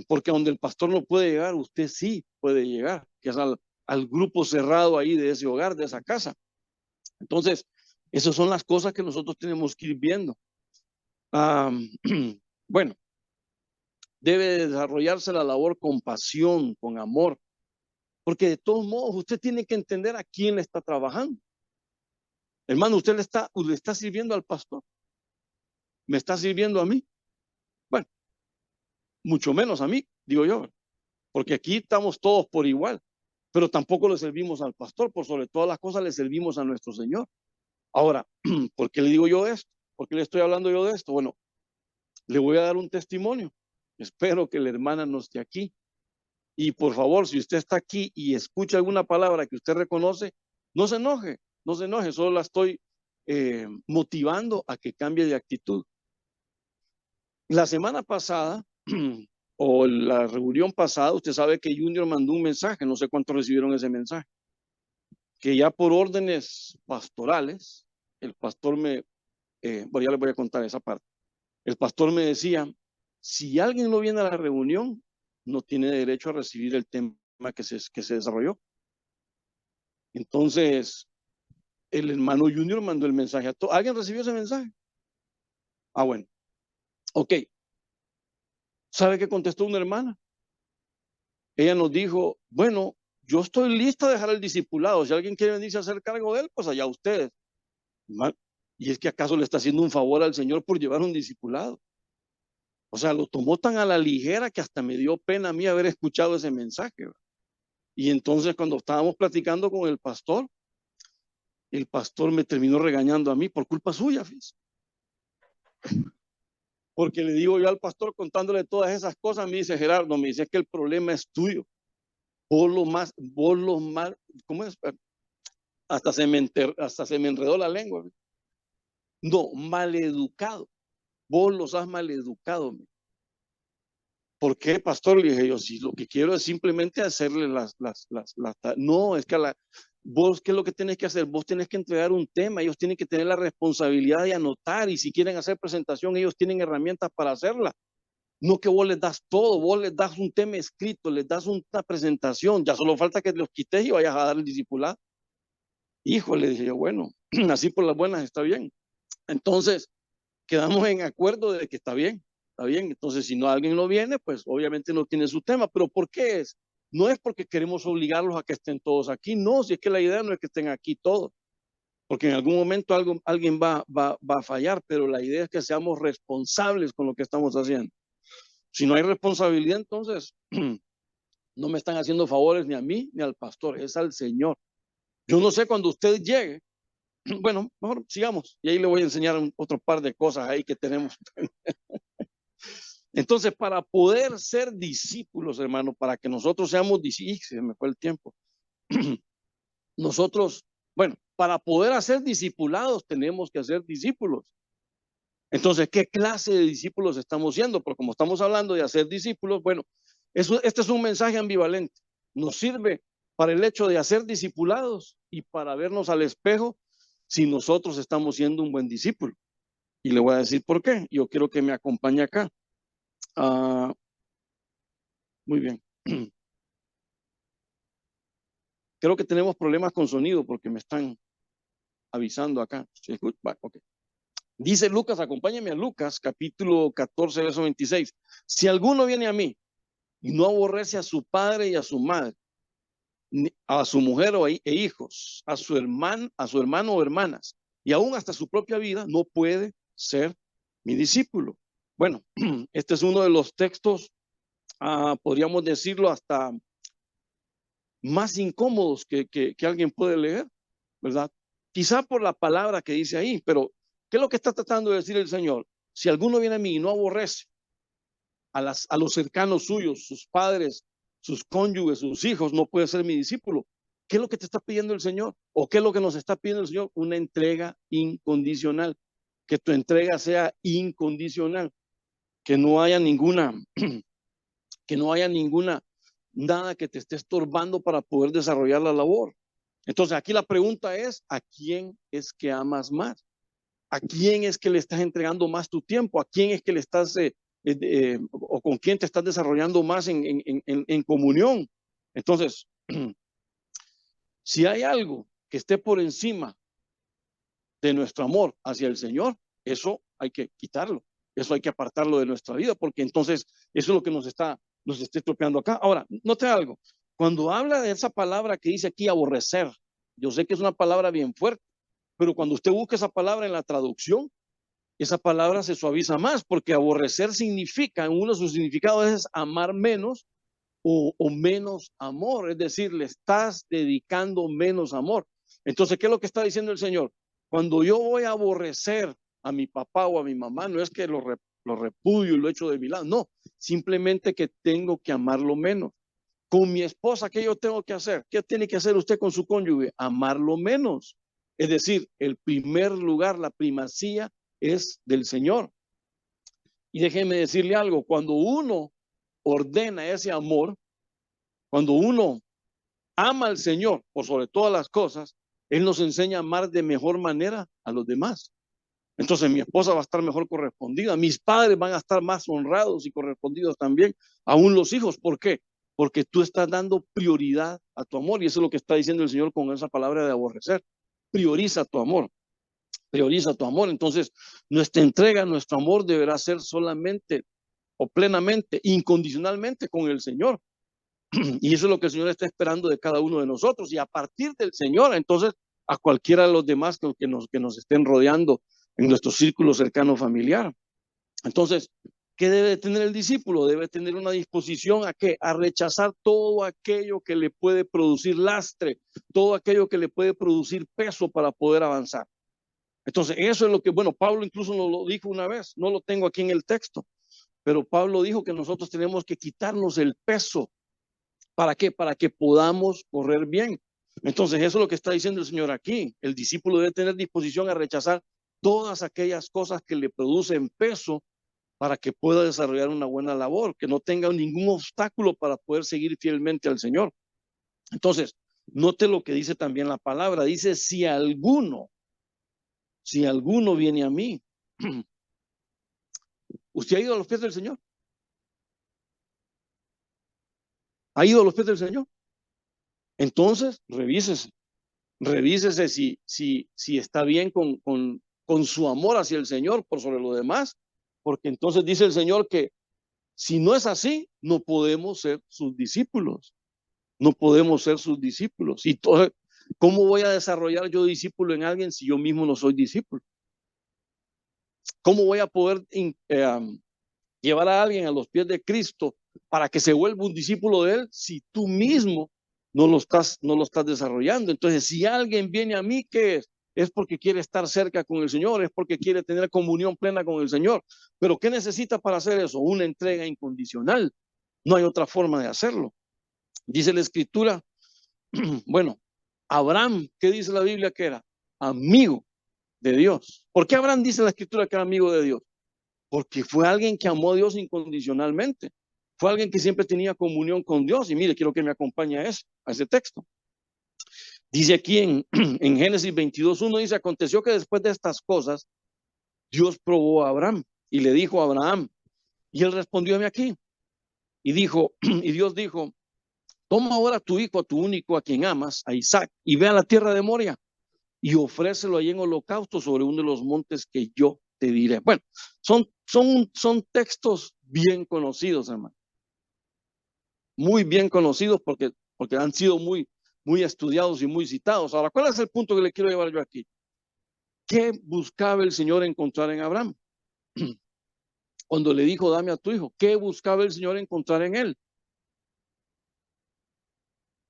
S1: porque donde el pastor no puede llegar, usted sí puede llegar, que es al grupo cerrado ahí de ese hogar, de esa casa. Entonces, esas son las cosas que nosotros tenemos que ir viendo. Bueno, debe desarrollarse la labor con pasión, con amor, porque de todos modos usted tiene que entender a quién le está trabajando. Hermano, usted le está sirviendo al pastor, me está sirviendo a mí. Bueno, mucho menos a mí, digo yo, porque aquí estamos todos por igual, pero tampoco le servimos al pastor, por sobre todas las cosas le servimos a nuestro Señor. Ahora, ¿por qué le digo yo esto? ¿Por qué le estoy hablando yo de esto? Bueno, le voy a dar un testimonio. Espero que la hermana no esté aquí. Y por favor, si usted está aquí y escucha alguna palabra que usted reconoce, no se enoje, solo la estoy motivando a que cambie de actitud. La semana pasada, o la reunión pasada, usted sabe que Junior mandó un mensaje, no sé cuántos recibieron ese mensaje, que ya por órdenes pastorales, el pastor bueno, ya les voy a contar esa parte. El pastor me decía, si alguien no viene a la reunión, no tiene derecho a recibir el tema que se desarrolló. Entonces, el hermano Junior mandó el mensaje a todos. ¿Alguien recibió ese mensaje? Bueno. Ok. ¿Sabe qué contestó una hermana? Ella nos dijo, bueno, yo estoy lista a dejar el discipulado. Si alguien quiere venirse a hacer cargo de él, pues allá ustedes. ¿Y es que acaso le está haciendo un favor al Señor por llevar un discipulado? O sea, lo tomó tan a la ligera que hasta me dio pena a mí haber escuchado ese mensaje. Y entonces cuando estábamos platicando con el pastor me terminó regañando a mí por culpa suya, fíjese. Porque le digo yo al pastor contándole todas esas cosas, me dice Gerardo, me dice que el problema es tuyo. Vos lo mal, ¿cómo es? Hasta se me enredó la lengua. No, maleducado. Vos los has maleducado. ¿Por qué, pastor? Le dije yo, si lo que quiero es simplemente hacerle no, es que vos, ¿qué es lo que tenés que hacer? Vos tenés que entregar un tema, ellos tienen que tener la responsabilidad de anotar, y si quieren hacer presentación, ellos tienen herramientas para hacerla. No que vos les das todo, vos les das un tema escrito, les das una presentación, ya solo falta que los quites y vayas a dar el discipulado. Híjole, dije yo, bueno, así por las buenas está bien. Entonces, quedamos en acuerdo de que está bien. Está bien, entonces si no alguien no viene, pues obviamente no tiene su tema. ¿Pero por qué es? No es porque queremos obligarlos a que estén todos aquí, no, si es que la idea no es que estén aquí todos. porque en algún momento alguien va a fallar, pero la idea es que seamos responsables con lo que estamos haciendo. Si no hay responsabilidad, entonces no me están haciendo favores ni a mí ni al pastor, es al Señor. Yo no sé cuando usted llegue, bueno, mejor sigamos y ahí le voy a enseñar otro par de cosas ahí que tenemos. Entonces, para poder ser discípulos, hermano, para que nosotros seamos discípulos, se me fue el tiempo. Nosotros, bueno, para poder hacer discipulados tenemos que hacer discípulos. Entonces, ¿qué clase de discípulos estamos siendo? Porque como estamos hablando de hacer discípulos, bueno, este es un mensaje ambivalente. Nos sirve para el hecho de hacer discipulados y para vernos al espejo si nosotros estamos siendo un buen discípulo. Y le voy a decir por qué. Yo quiero que me acompañe acá. Muy bien. Creo que tenemos problemas con sonido porque me están avisando acá. Okay. Dice Lucas, acompáñame a Lucas, capítulo 14, verso 26. Si alguno viene a mí y no aborrece a su padre y a su madre, a su mujer e hijos, a su hermano o hermanas, y aún hasta su propia vida, no puede ser mi discípulo. Bueno, este es uno de los textos, podríamos decirlo, hasta más incómodos que alguien puede leer, ¿verdad? Quizá por la palabra que dice ahí, pero ¿qué es lo que está tratando de decir el Señor? Si alguno viene a mí y no aborrece a los cercanos suyos, sus padres, sus cónyuges, sus hijos, no puede ser mi discípulo. ¿Qué es lo que te está pidiendo el Señor? ¿O qué es lo que nos está pidiendo el Señor? Una entrega incondicional. Que tu entrega sea incondicional. Que no haya ninguna, nada que te esté estorbando para poder desarrollar la labor. Entonces aquí la pregunta es, ¿a quién es que amas más? ¿A quién es que le estás entregando más tu tiempo? ¿A quién es que le estás, o con quién te estás desarrollando más en comunión? Entonces, si hay algo que esté por encima de nuestro amor hacia el Señor, eso hay que quitarlo, eso hay que apartarlo de nuestra vida, porque entonces eso es lo que nos está estropeando acá. Ahora, note algo, cuando habla de esa palabra que dice aquí aborrecer, yo sé que es una palabra bien fuerte, pero cuando usted busca esa palabra en la traducción, esa palabra se suaviza más, porque aborrecer significa, en uno de sus significados es amar menos o menos amor, es decir, le estás dedicando menos amor. Entonces, ¿qué es lo que está diciendo el Señor? Cuando yo voy a aborrecer a mi papá o a mi mamá, no es que lo repudio y lo echo de mi lado, no, simplemente que tengo que amarlo menos. Con mi esposa, ¿qué yo tengo que hacer? ¿Qué tiene que hacer usted con su cónyuge? Amarlo menos. Es decir, el primer lugar, la primacía es del Señor. Y déjeme decirle algo, cuando uno ordena ese amor, cuando uno ama al Señor por sobre todas las cosas, Él nos enseña a amar de mejor manera a los demás. Entonces mi esposa va a estar mejor correspondida, mis padres van a estar más honrados y correspondidos también, aún los hijos. ¿Por qué? Porque tú estás dando prioridad a tu amor y eso es lo que está diciendo el Señor con esa palabra de aborrecer. Prioriza tu amor, prioriza tu amor. Entonces nuestra entrega, nuestro amor deberá ser solamente o plenamente, incondicionalmente con el Señor. Y eso es lo que el Señor está esperando de cada uno de nosotros. Y a partir del Señor, entonces, a cualquiera de los demás que nos estén rodeando en nuestro círculo cercano familiar. Entonces, ¿qué debe tener el discípulo? Debe tener una disposición a qué? A rechazar todo aquello que le puede producir lastre, todo aquello que le puede producir peso para poder avanzar. Entonces, eso es lo que, bueno, Pablo incluso nos lo dijo una vez, no lo tengo aquí en el texto, pero Pablo dijo que nosotros tenemos que quitarnos el peso. ¿Para qué? Para que podamos correr bien. Entonces, eso es lo que está diciendo el Señor aquí. El discípulo debe tener disposición a rechazar todas aquellas cosas que le producen peso para que pueda desarrollar una buena labor, que no tenga ningún obstáculo para poder seguir fielmente al Señor. Entonces, note lo que dice también la palabra. Dice, si alguno viene a mí, ¿usted ha ido a los pies del Señor? ¿Ha ido a los pies del Señor? Entonces, revísese si está bien con su amor hacia el Señor por sobre lo demás, porque entonces dice el Señor que si no es así, no podemos ser sus discípulos, no podemos ser sus discípulos. Y ¿Cómo voy a desarrollar yo discípulo en alguien si yo mismo no soy discípulo? ¿Cómo voy a poder llevar a alguien a los pies de Cristo para que se vuelva un discípulo de Él si tú mismo no lo estás desarrollando? Entonces, si alguien viene a mí, ¿qué es? Es porque quiere estar cerca con el Señor, es porque quiere tener comunión plena con el Señor. Pero ¿qué necesita para hacer eso? Una entrega incondicional. No hay otra forma de hacerlo. Dice la Escritura, bueno, Abraham, ¿qué dice la Biblia que era? Amigo de Dios. ¿Por qué Abraham dice la Escritura que era amigo de Dios? Porque fue alguien que amó a Dios incondicionalmente. Fue alguien que siempre tenía comunión con Dios. Y mire, quiero que me acompañe a eso, a ese texto. Dice aquí en Génesis 22:1, dice, aconteció que después de estas cosas, Dios probó a Abraham y le dijo a Abraham, y él respondió aquí, y dijo, y Dios dijo, toma ahora a tu hijo, a tu único, a quien amas, a Isaac, y ve a la tierra de Moria, y ofrécelo ahí en holocausto sobre uno de los montes que yo te diré. Bueno, son textos bien conocidos, hermano. Muy bien conocidos porque han sido muy estudiados y muy citados. Ahora, ¿cuál es el punto que le quiero llevar yo aquí? ¿Qué buscaba el Señor encontrar en Abraham? Cuando le dijo, dame a tu hijo, ¿qué buscaba el Señor encontrar en él?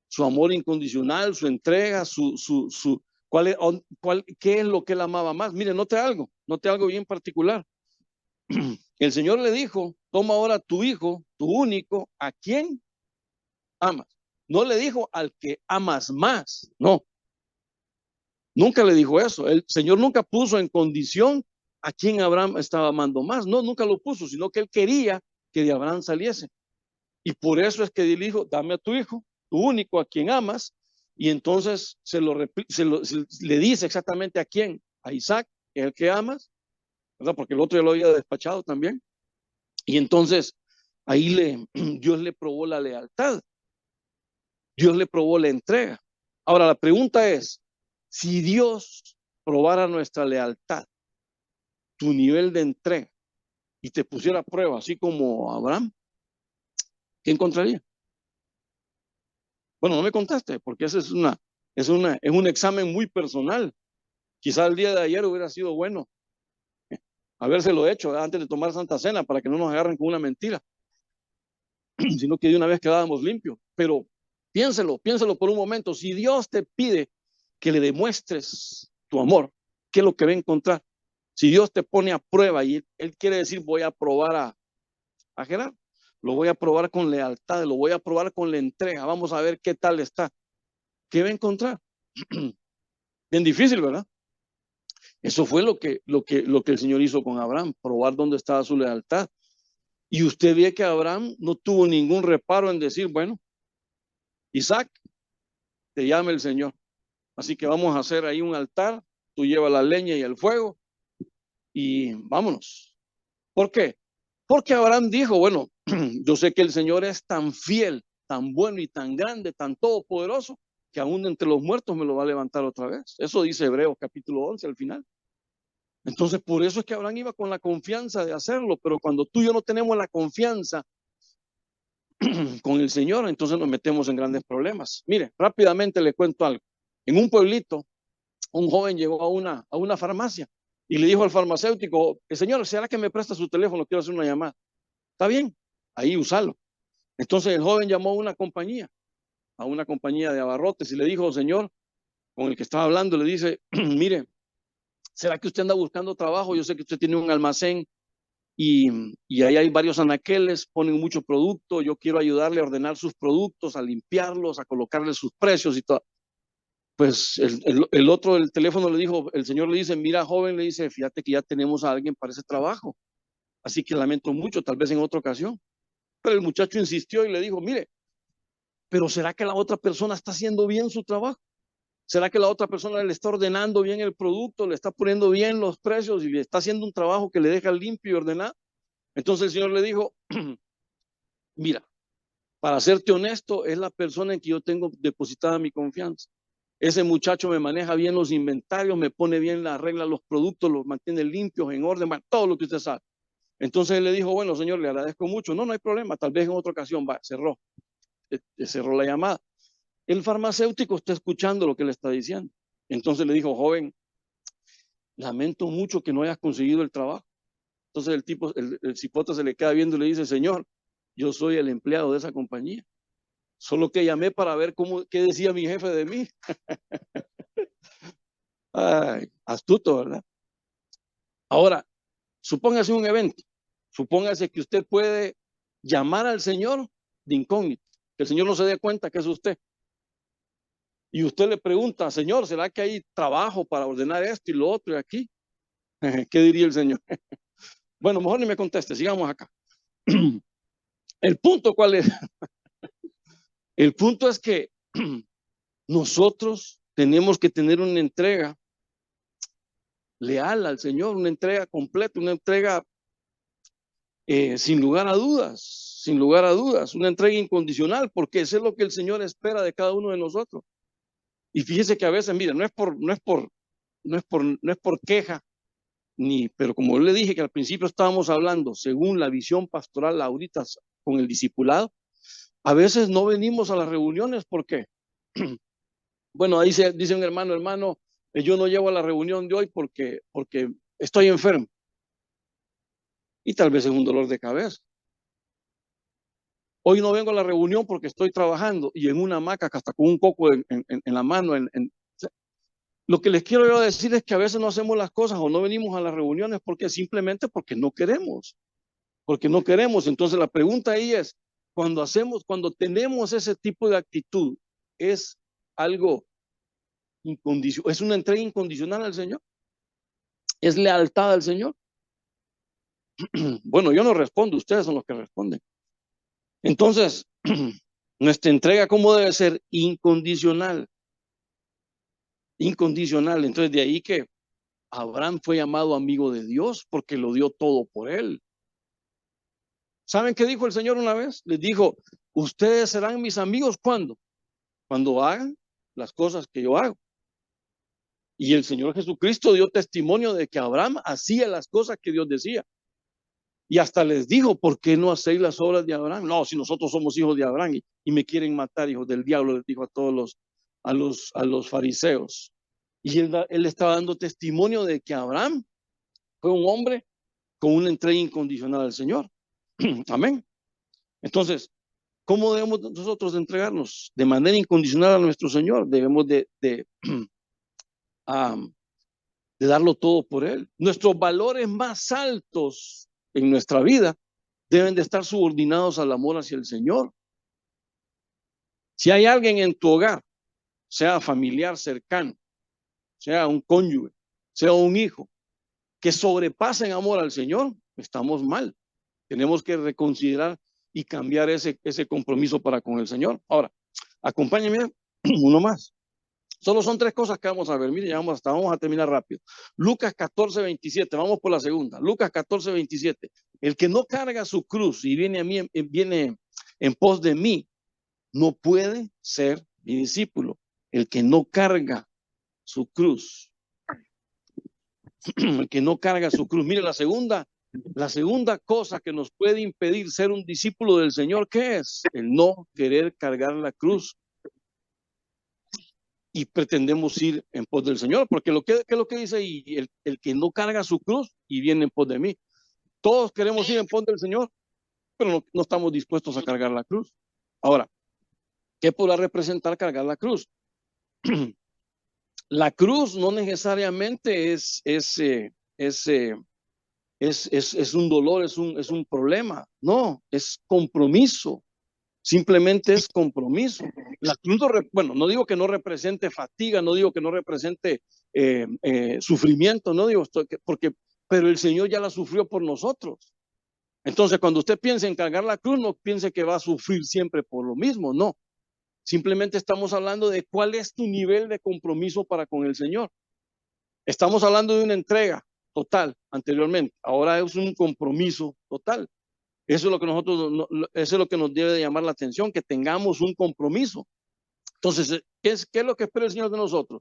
S1: Su amor incondicional, su entrega, ¿qué es lo que él amaba más? Mire, note algo bien particular. El Señor le dijo, toma ahora tu hijo, tu único, ¿a quién amas? No le dijo al que amas más, no. Nunca le dijo eso. El Señor nunca puso en condición a quién Abraham estaba amando más. No, nunca lo puso, sino que él quería que de Abraham saliese. Y por eso es que él dijo, dame a tu hijo, tu único, a quien amas. Y entonces le dice exactamente a quién, a Isaac, el que amas, ¿verdad? Porque el otro ya lo había despachado también. Y entonces ahí Dios le probó la lealtad. Dios le probó la entrega. Ahora la pregunta es, si Dios probara nuestra lealtad, tu nivel de entrega, y te pusiera a prueba, así como Abraham, ¿qué encontraría? Bueno, no me contaste, porque ese es un examen muy personal. Quizá el día de ayer hubiera sido bueno habérselo hecho antes de tomar Santa Cena para que no nos agarren con una mentira, sino que de una vez quedábamos limpios. Pero piénselo por un momento. Si Dios te pide que le demuestres tu amor, ¿qué es lo que va a encontrar? Si Dios te pone a prueba y él quiere decir, voy a probar a Gerardo, lo voy a probar con lealtad, lo voy a probar con la entrega, vamos a ver qué tal está. ¿Qué va a encontrar? Bien difícil, ¿verdad? Eso fue lo que el Señor hizo con Abraham, probar dónde estaba su lealtad. Y usted ve que Abraham no tuvo ningún reparo en decir, bueno, Isaac, te llama el Señor. Así que vamos a hacer ahí un altar, tú llevas la leña y el fuego y vámonos. ¿Por qué? Porque Abraham dijo, bueno, yo sé que el Señor es tan fiel, tan bueno y tan grande, tan todopoderoso, que aún entre los muertos me lo va a levantar otra vez. Eso dice Hebreos capítulo 11 al final. Entonces, por eso es que Abraham iba con la confianza de hacerlo, pero cuando tú y yo no tenemos la confianza con el Señor, entonces nos metemos en grandes problemas. Mire, rápidamente le cuento algo. En un pueblito, un joven llegó a una farmacia y le dijo al farmacéutico, señor, ¿será que me presta su teléfono? Quiero hacer una llamada. Está bien, ahí usalo. Entonces el joven llamó a una compañía de abarrotes y le dijo, señor, con el que estaba hablando, le dice, mire, ¿será que usted anda buscando trabajo? Yo sé que usted tiene un almacén y, y ahí hay varios anaqueles, ponen mucho producto, yo quiero ayudarle a ordenar sus productos, a limpiarlos, a colocarle sus precios y todo. Pues el otro del teléfono le dijo, el señor le dice, mira joven, le dice, fíjate que ya tenemos a alguien para ese trabajo, así que lamento mucho, tal vez en otra ocasión. Pero el muchacho insistió y le dijo, mire, pero ¿será que la otra persona está haciendo bien su trabajo? ¿Será que la otra persona le está ordenando bien el producto, le está poniendo bien los precios y le está haciendo un trabajo que le deja limpio y ordenado? Entonces el señor le dijo, mira, para serte honesto, es la persona en que yo tengo depositada mi confianza. Ese muchacho me maneja bien los inventarios, me pone bien la regla, los productos, los mantiene limpios, en orden, todo lo que usted sabe. Entonces él le dijo, bueno, señor, le agradezco mucho. No, no hay problema, tal vez en otra ocasión va, cerró la llamada. El farmacéutico está escuchando lo que le está diciendo. Entonces le dijo, joven, lamento mucho que no hayas conseguido el trabajo. Entonces el tipo, el cipote se le queda viendo y le dice, señor, yo soy el empleado de esa compañía. Solo que llamé para ver qué decía mi jefe de mí. Ay, astuto, ¿verdad? Ahora, supóngase un evento. Supóngase que usted puede llamar al Señor de incógnito, que el Señor no se dé cuenta que es usted. Y usted le pregunta, Señor, ¿será que hay trabajo para ordenar esto y lo otro y aquí? ¿Qué diría el Señor? Bueno, mejor ni me conteste, sigamos acá. El punto, ¿cuál es? El punto es que nosotros tenemos que tener una entrega leal al Señor, una entrega completa, una entrega sin lugar a dudas, una entrega incondicional, porque eso es lo que el Señor espera de cada uno de nosotros. Y fíjese que a veces, mira, no es por queja, pero como le dije que al principio estábamos hablando, según la visión pastoral ahorita con el discipulado, a veces no venimos a las reuniones porque, bueno, ahí dice un hermano, yo no llevo a la reunión de hoy porque estoy enfermo. Y tal vez es un dolor de cabeza. Hoy no vengo a la reunión porque estoy trabajando y en una hamaca, hasta con un coco en la mano. Lo que les quiero yo decir es que a veces no hacemos las cosas o no venimos a las reuniones simplemente porque no queremos. Porque no queremos. Entonces la pregunta ahí es, cuando tenemos ese tipo de actitud, ¿es algo incondicional? ¿Es una entrega incondicional al Señor? ¿Es lealtad al Señor? Bueno, yo no respondo, ustedes son los que responden. Entonces, nuestra entrega, ¿cómo debe ser? Incondicional. Incondicional. Entonces, de ahí que Abraham fue llamado amigo de Dios porque lo dio todo por él. ¿Saben qué dijo el Señor una vez? Les dijo, ustedes serán mis amigos ¿cuándo? Cuando hagan las cosas que yo hago. Y el Señor Jesucristo dio testimonio de que Abraham hacía las cosas que Dios decía. Y hasta les dijo, ¿por qué no hacéis las obras de Abraham? No, si nosotros somos hijos de Abraham y me quieren matar, hijos del diablo, les dijo a todos a los fariseos. Y él estaba dando testimonio de que Abraham fue un hombre con una entrega incondicional al Señor. Amén. Entonces, ¿cómo debemos nosotros entregarnos? De manera incondicional a nuestro Señor. Debemos de darlo todo por Él. Nuestros valores más altos en nuestra vida deben de estar subordinados al amor hacia el Señor. Si hay alguien en tu hogar, sea familiar cercano, sea un cónyuge, sea un hijo, que sobrepasa en amor al Señor, estamos mal. Tenemos que reconsiderar y cambiar ese compromiso para con el Señor. Ahora, acompáñenme uno más. Solo son 3 cosas que vamos a ver. Mire, vamos a terminar rápido. Lucas 14:27, vamos por la segunda. Lucas 14:27. El que no carga su cruz y viene a mí, viene en pos de mí, no puede ser mi discípulo. El que no carga su cruz. El que no carga su cruz. Mire, la segunda cosa que nos puede impedir ser un discípulo del Señor, ¿qué es? El no querer cargar la cruz. Y pretendemos ir en pos del Señor, porque ¿qué es lo que dice ahí? El que no carga su cruz y viene en pos de mí. Todos queremos ir en pos del Señor, pero no estamos dispuestos a cargar la cruz. Ahora, ¿qué podrá representar cargar la cruz? La cruz no necesariamente es un dolor, es un problema. No, es compromiso. Simplemente es compromiso. La cruz, bueno, no digo que no represente fatiga, no digo que no represente sufrimiento, no digo pero el Señor ya la sufrió por nosotros. Entonces, cuando usted piense en cargar la cruz, no piense que va a sufrir siempre por lo mismo, no. Simplemente estamos hablando de cuál es tu nivel de compromiso para con el Señor. Estamos hablando de una entrega total anteriormente, ahora es un compromiso total. Eso es lo que eso es lo que nos debe de llamar la atención, que tengamos un compromiso. Entonces, ¿qué es lo que espera el Señor de nosotros?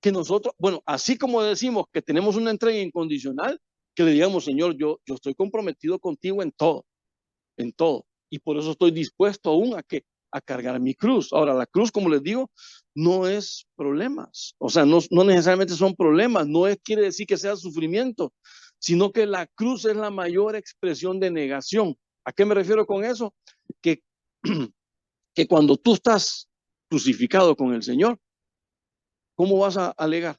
S1: Que nosotros, bueno, así como decimos que tenemos una entrega incondicional, que le digamos, Señor, yo estoy comprometido contigo en todo, y por eso estoy dispuesto aún a cargar mi cruz. Ahora, la cruz, como les digo, no es problemas. O sea, no necesariamente son problemas. No quiere decir que sea sufrimiento, sino que la cruz es la mayor expresión de negación. ¿A qué me refiero con eso? Que, que cuando tú estás crucificado con el Señor, ¿cómo vas a alegar?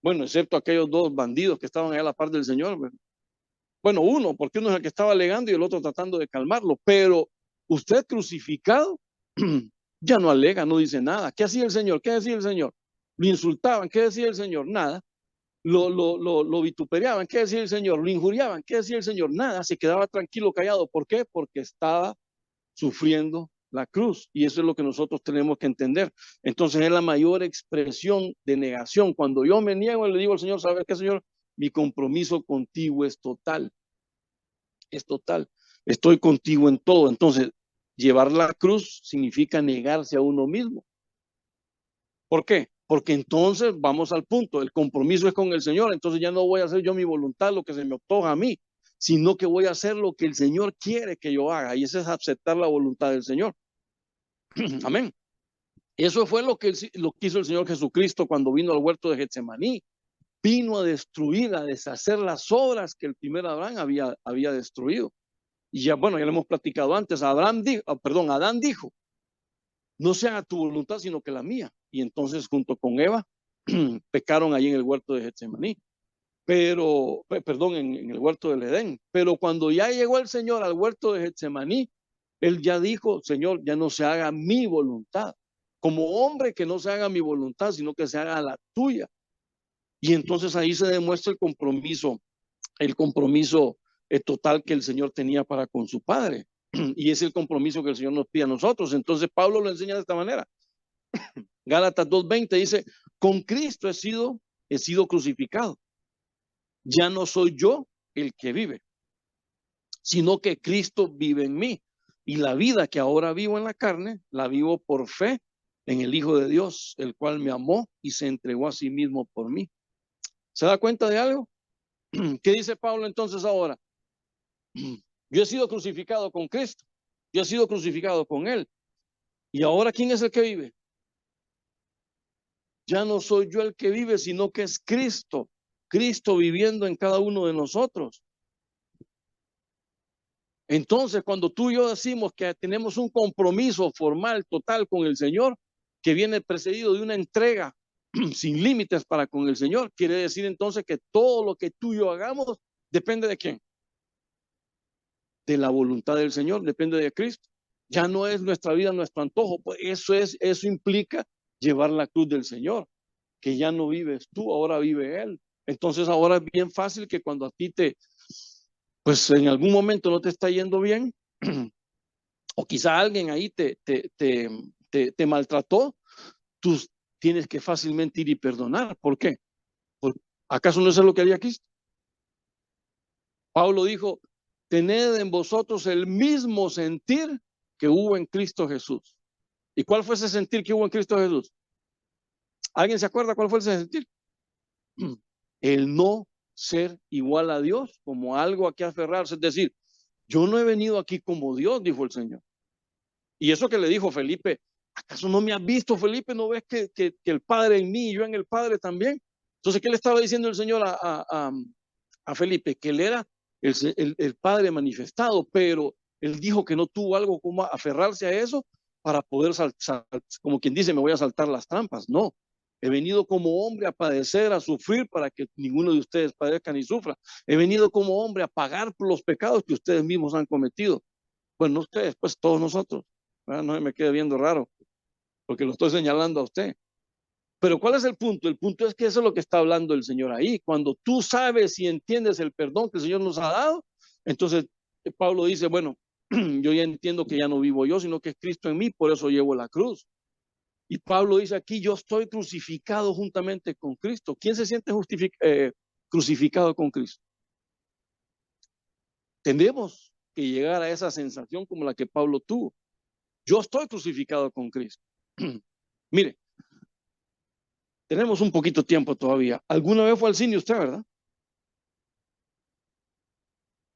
S1: Bueno, excepto aquellos dos bandidos que estaban allá a la par del Señor. ¿Verdad? Bueno, uno, porque uno es el que estaba alegando y el otro tratando de calmarlo. Pero usted crucificado ya no alega, no dice nada. ¿Qué hacía el Señor? ¿Qué decía el Señor? Lo insultaban. ¿Qué decía el Señor? Nada. Lo vituperaban. ¿Qué decía el Señor? Lo injuriaban. ¿Qué decía el Señor? Nada. Se quedaba tranquilo, callado. ¿Por qué? Porque estaba sufriendo la cruz. Y eso es lo que nosotros tenemos que entender. Entonces es la mayor expresión de negación. Cuando yo me niego y le digo al Señor, ¿sabes qué, Señor? Mi compromiso contigo es total. Es total. Estoy contigo en todo. Entonces, llevar la cruz significa negarse a uno mismo. ¿Por qué? Porque entonces vamos al punto. El compromiso es con el Señor. Entonces ya no voy a hacer yo mi voluntad, lo que se me antoja a mí, sino que voy a hacer lo que el Señor quiere que yo haga. Y eso es aceptar la voluntad del Señor. Amén. Eso fue lo que hizo el Señor Jesucristo cuando vino al huerto de Getsemaní. Vino a destruir, a deshacer las obras que el primer Abraham había destruido. Y ya, bueno, ya lo hemos platicado antes. Adán dijo, no se haga tu voluntad, sino que la mía. Y entonces, junto con Eva, pecaron allí en el huerto de Getsemaní. Pero, perdón, en el huerto del Edén. Pero cuando ya llegó el Señor al huerto de Getsemaní, Él ya dijo, Señor, ya no se haga mi voluntad. Como hombre, que no se haga mi voluntad, sino que se haga la tuya. Y entonces ahí se demuestra el compromiso total que el Señor tenía para con su Padre. Y es el compromiso que el Señor nos pide a nosotros. Entonces Pablo lo enseña de esta manera. Gálatas 2:20 dice, con Cristo he sido crucificado. Ya no soy yo el que vive, sino que Cristo vive en mí. Y la vida que ahora vivo en la carne, la vivo por fe en el Hijo de Dios, el cual me amó y se entregó a sí mismo por mí. ¿Se da cuenta de algo? ¿Qué dice Pablo entonces ahora? Yo he sido crucificado con Cristo. Yo he sido crucificado con Él. ¿Y ahora quién es el que vive? Ya no soy yo el que vive, sino que es Cristo. Cristo viviendo en cada uno de nosotros. Entonces, cuando tú y yo decimos que tenemos un compromiso formal, total con el Señor, que viene precedido de una entrega sin límites para con el Señor, quiere decir entonces que todo lo que tú y yo hagamos depende de quién? De la voluntad del Señor, depende de Cristo. Ya no es nuestra vida, nuestro antojo. Pues eso implica llevar la cruz del Señor, que ya no vives tú, ahora vive Él. Entonces ahora es bien fácil que cuando a ti pues en algún momento no te está yendo bien, o quizá alguien ahí te maltrató, tú tienes que fácilmente ir y perdonar. ¿Por qué? ¿Acaso no es lo que haría Cristo? Pablo dijo, tened en vosotros el mismo sentir que hubo en Cristo Jesús. ¿Y cuál fue ese sentir que hubo en Cristo Jesús? ¿Alguien se acuerda cuál fue ese sentir? El no ser igual a Dios como algo a que aferrarse. Es decir, yo no he venido aquí como Dios, dijo el Señor. Y eso que le dijo Felipe, ¿acaso no me has visto, Felipe? ¿No ves que el Padre en mí y yo en el Padre también? Entonces, ¿qué le estaba diciendo el Señor a Felipe? Que él era el Padre manifestado, pero él dijo que no tuvo algo como aferrarse a eso para poder como quien dice, me voy a saltar las trampas. No, he venido como hombre a padecer, a sufrir para que ninguno de ustedes padezca ni sufra. He venido como hombre a pagar por los pecados que ustedes mismos han cometido. Bueno, no ustedes, pues todos nosotros. No me quede viendo raro, porque lo estoy señalando a usted. Pero ¿cuál es el punto? El punto es que eso es lo que está hablando el Señor ahí. Cuando tú sabes y entiendes el perdón que el Señor nos ha dado, entonces Pablo dice, bueno, yo ya entiendo que ya no vivo yo, sino que es Cristo en mí, por eso llevo la cruz. Y Pablo dice aquí, yo estoy crucificado juntamente con Cristo. ¿Quién se siente crucificado con Cristo? Tenemos que llegar a esa sensación como la que Pablo tuvo. Yo estoy crucificado con Cristo. Mire, tenemos un poquito tiempo todavía. ¿Alguna vez fue al cine usted, verdad?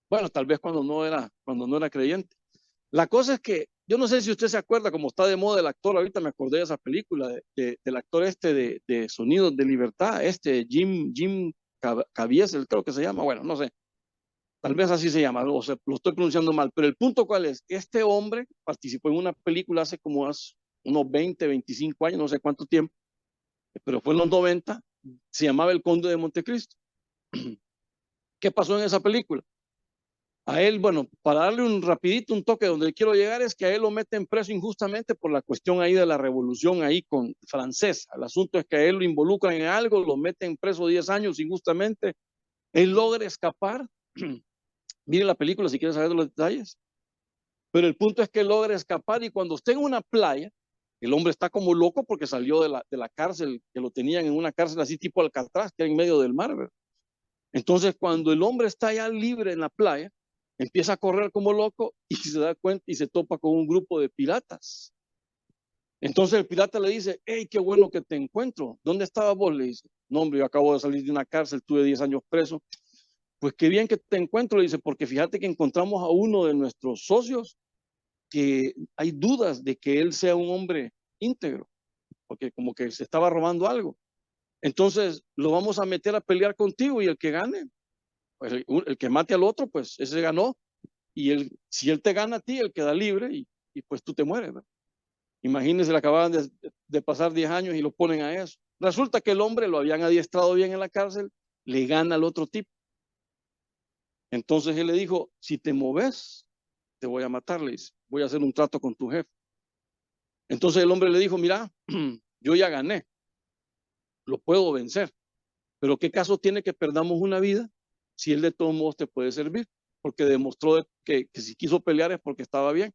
S1: Bueno, tal vez cuando no era creyente. La cosa es que Yo no sé si usted se acuerda, como está de moda el actor, ahorita me acordé de esa película, del actor este de Sonidos de Libertad, Jim Caviezel, creo que se llama, bueno, no sé, tal vez así se llama, o sea, lo estoy pronunciando mal, pero el punto cuál es, este hombre participó en una película hace unos 20, 25 años, no sé cuánto tiempo, pero fue en los 90, se llamaba El Conde de Montecristo. ¿Qué pasó en esa película? A él, bueno, para darle un rapidito, un toque donde quiero llegar es que a él lo meten preso injustamente por la cuestión ahí de la revolución ahí con francesa. El asunto es que a él lo involucran en algo, lo meten preso 10 años injustamente. Él logra escapar. Mire la película si quiere saber los detalles. Pero el punto es que él logra escapar y cuando está en una playa, el hombre está como loco porque salió de la cárcel, que lo tenían en una cárcel así tipo Alcatraz, que era en medio del mar, ¿verdad? Entonces, cuando el hombre está ya libre en la playa, empieza a correr como loco y se da cuenta y se topa con un grupo de piratas. Entonces el pirata le dice, hey, qué bueno que te encuentro. ¿Dónde estabas vos? Le dice, no, hombre, yo acabo de salir de una cárcel, tuve 10 años preso. Pues qué bien que te encuentro, le dice, porque fíjate que encontramos a uno de nuestros socios que hay dudas de que él sea un hombre íntegro, porque como que se estaba robando algo. Entonces lo vamos a meter a pelear contigo y el que gane, pues el que mate al otro, pues ese ganó. Y si él te gana a ti, él queda libre y pues tú te mueres, ¿verdad? Imagínense, le acababan de pasar 10 años y lo ponen a eso. Resulta que el hombre lo habían adiestrado bien en la cárcel, le gana al otro tipo. Entonces él le dijo, si te moves, te voy a matar, le dice, voy a hacer un trato con tu jefe. Entonces el hombre le dijo, mira, yo ya gané, lo puedo vencer, pero ¿qué caso tiene que perdamos una vida si él de todos modos te puede servir? Porque demostró que si quiso pelear es porque estaba bien.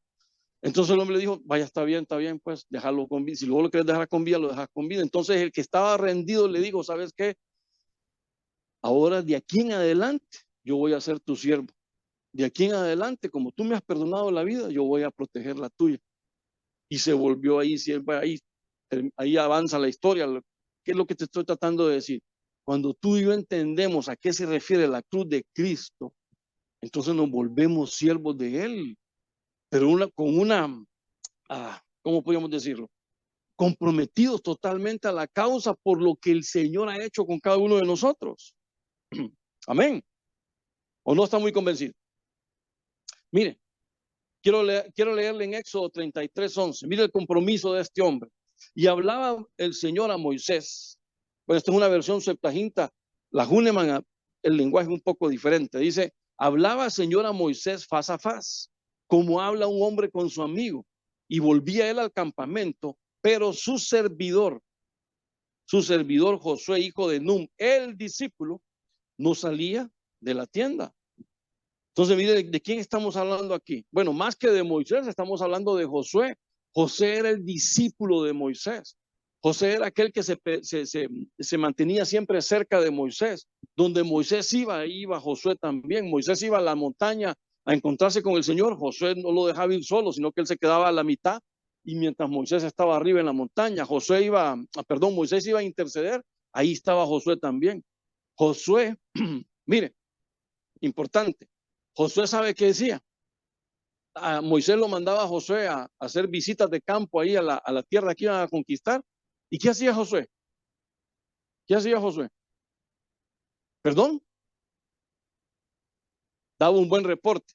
S1: Entonces el hombre le dijo, vaya, está bien, pues déjalo con vida. Si luego lo quieres dejar con vida, lo dejas con vida. Entonces el que estaba rendido le dijo, ¿sabes qué? Ahora de aquí en adelante yo voy a ser tu siervo. De aquí en adelante, como tú me has perdonado la vida, yo voy a proteger la tuya. Y se volvió ahí, ahí avanza la historia. ¿Qué es lo que te estoy tratando de decir? Cuando tú y yo entendemos a qué se refiere la cruz de Cristo, entonces nos volvemos siervos de Él, pero ¿cómo podríamos decirlo? Comprometidos totalmente a la causa por lo que el Señor ha hecho con cada uno de nosotros. Amén. ¿O no está muy convencido? Mire, quiero leerle en Éxodo 33:11. Mire el compromiso de este hombre. Y hablaba el Señor a Moisés. Pues esta es una versión Septuaginta. La Huneman, el lenguaje es un poco diferente. Dice, hablaba el Señor a Moisés faz a faz, como habla un hombre con su amigo. Y volvía él al campamento, pero su servidor Josué, hijo de Num, el discípulo, no salía de la tienda. Entonces, mire, ¿de quién estamos hablando aquí? Bueno, más que de Moisés, estamos hablando de Josué. José era el discípulo de Moisés. José era aquel que se mantenía siempre cerca de Moisés. Donde Moisés iba Josué también. Moisés iba a la montaña a encontrarse con el Señor. Josué no lo dejaba ir solo, sino que él se quedaba a la mitad. Y mientras Moisés estaba arriba en la montaña, Moisés iba a interceder. Ahí estaba Josué también. Josué, mire, importante. Josué sabe qué decía. A Moisés lo mandaba a Josué a hacer visitas de campo ahí a la tierra que iban a conquistar. ¿Y qué hacía Josué? ¿Qué hacía Josué? Perdón, daba un buen reporte.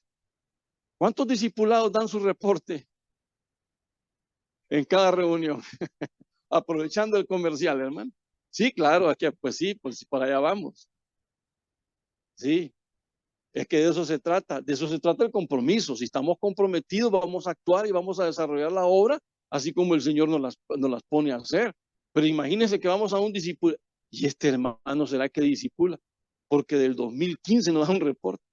S1: ¿Cuántos discipulados dan su reporte en cada reunión? Aprovechando el comercial, hermano. Sí, claro, aquí, pues sí, pues para allá vamos. Sí, es que de eso se trata el compromiso. Si estamos comprometidos, vamos a actuar y vamos a desarrollar la obra, así como el Señor nos las pone a hacer. Pero imagínense que vamos a un discípulo, y este hermano será que discipula, porque del 2015 nos da un reporte,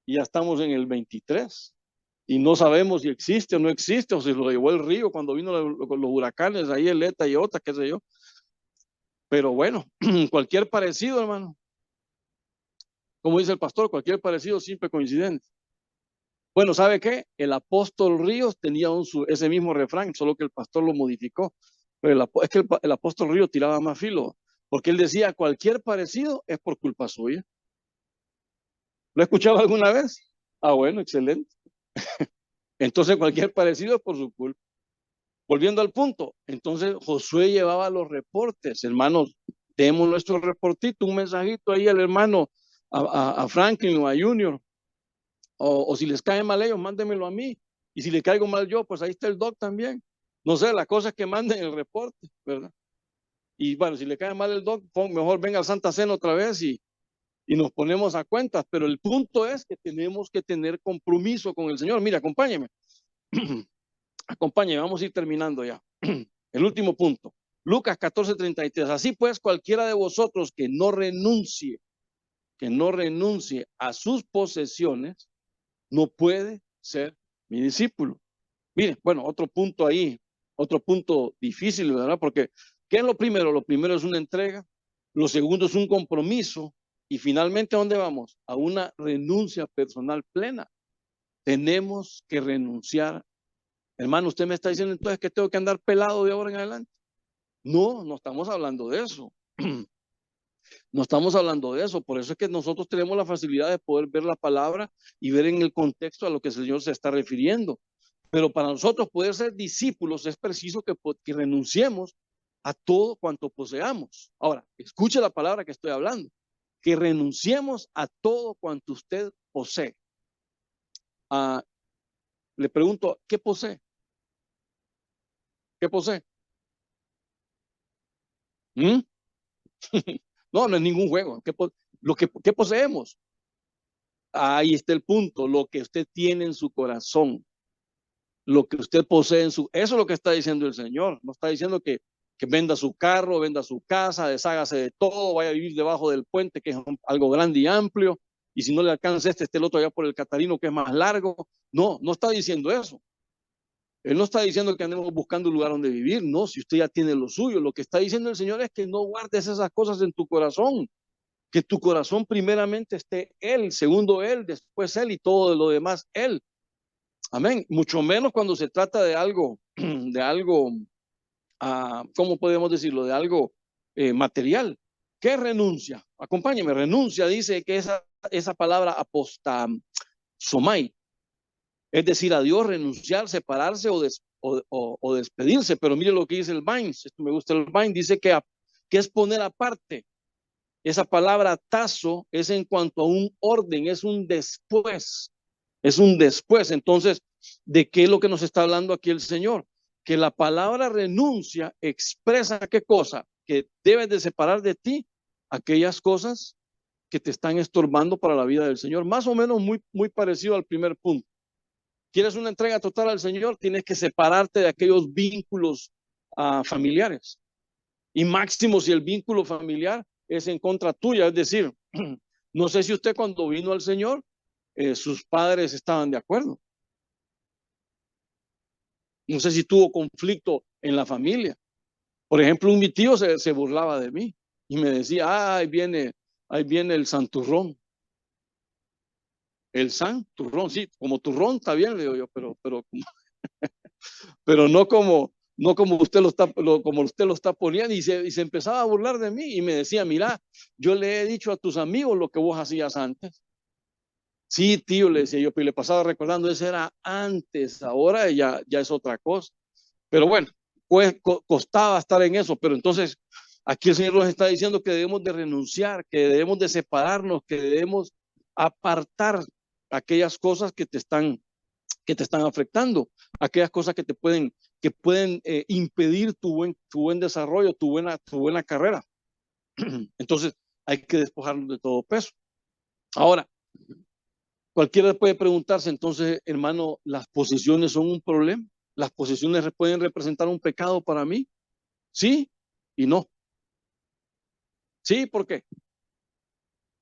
S1: y ya estamos en el 23, y no sabemos si existe o no existe, o si lo llevó el río cuando vino los huracanes, ahí el ETA y otra, qué sé yo. Pero bueno, cualquier parecido, hermano, como dice el pastor, cualquier parecido, simple coincidente. Bueno, ¿sabe qué? El apóstol Ríos tenía ese mismo refrán, solo que el pastor lo modificó. Pero es que el apóstol Ríos tiraba más filo, porque él decía, cualquier parecido es por culpa suya. ¿Lo he escuchado alguna vez? Ah, bueno, excelente. Entonces cualquier parecido es por su culpa. Volviendo al punto, entonces Josué llevaba los reportes, hermanos, demos nuestro reportito, un mensajito ahí al hermano, a Franklin o a Junior, o si les cae mal ellos, mándenmelo a mí, y si le caigo mal yo, pues ahí está el doc también. No sé, la cosa es que manden el reporte, ¿verdad? Y bueno, si le cae mal el doc, mejor venga al Santa Cena otra vez y nos ponemos a cuentas, pero el punto es que tenemos que tener compromiso con el Señor. Mira, acompáñeme, acompáñeme, vamos a ir terminando ya. El último punto, Lucas 14:33. Así pues, cualquiera de vosotros que no renuncie a sus posesiones, no puede ser mi discípulo. Mire, bueno, otro punto ahí, otro punto difícil, ¿verdad? Porque, ¿qué es lo primero? Lo primero es una entrega, lo segundo es un compromiso y finalmente, ¿a dónde vamos? A una renuncia personal plena. Tenemos que renunciar. Hermano, usted me está diciendo entonces que tengo que andar pelado de ahora en adelante. No, no estamos hablando de eso. No estamos hablando de eso. Por eso es que nosotros tenemos la facilidad de poder ver la palabra y ver en el contexto a lo que el Señor se está refiriendo. Pero para nosotros poder ser discípulos es preciso que renunciemos a todo cuanto poseamos. Ahora, escuche la palabra que estoy hablando. Que renunciemos a todo cuanto usted posee. Le pregunto, ¿qué posee? ¿Qué posee? ¿Mm? No, no es ningún juego. ¿Qué poseemos? Ahí está el punto, lo que usted tiene en su corazón, lo que usted posee en su... Eso es lo que está diciendo el Señor. No está diciendo que venda su carro, venda su casa, deshágase de todo, vaya a vivir debajo del puente, que es algo grande y amplio, y si no le alcanza este el otro allá por el Catarino, que es más largo. No, no está diciendo eso. Él no está diciendo que andemos buscando un lugar donde vivir, no, si usted ya tiene lo suyo. Lo que está diciendo el Señor es que no guardes esas cosas en tu corazón, que tu corazón primeramente esté Él, segundo Él, después Él y todo lo demás Él. Amén. Mucho menos cuando se trata de algo, de algo, ¿cómo podemos decirlo? De algo material. ¿Qué renuncia? Acompáñeme, renuncia, dice que esa palabra apostasomai, es decir, a Dios, renunciar, separarse o despedirse. Pero mire lo que dice el Vines, esto me gusta el Vines, dice que es poner aparte. Esa palabra tazo es en cuanto a un orden, es un después, es un después. Entonces, ¿de qué es lo que nos está hablando aquí el Señor? Que la palabra renuncia expresa qué cosa, que debes de separar de ti aquellas cosas que te están estorbando para la vida del Señor. Más o menos muy parecido al primer punto. ¿Quieres una entrega total al Señor? Tienes que separarte de aquellos vínculos familiares. Y máximo si el vínculo familiar es en contra tuya, es decir, no sé si usted cuando vino al Señor, sus padres estaban de acuerdo. No sé si tuvo conflicto en la familia. Por ejemplo, mi tío se burlaba de mí y me decía, ahí viene el santurrón. El santurrón, sí, como turrón está bien, le digo yo, pero no como usted como usted lo está poniendo, y se empezaba a burlar de mí y me decía, mira, yo le he dicho a tus amigos lo que vos hacías antes. Sí, tío, le decía yo, pero le pasaba recordando, eso era antes, ahora ya es otra cosa. Pero bueno, pues costaba estar en eso, pero entonces aquí el Señor nos está diciendo que debemos de renunciar, que debemos de separarnos, que debemos apartar aquellas cosas que te están afectando, aquellas cosas que pueden impedir tu buen desarrollo, tu buena carrera. Entonces hay que despojarnos de todo peso. Ahora, cualquiera puede preguntarse, entonces, hermano, ¿las posesiones son un problema? ¿Las posesiones pueden representar un pecado para mí? Sí y no. Sí, ¿por qué?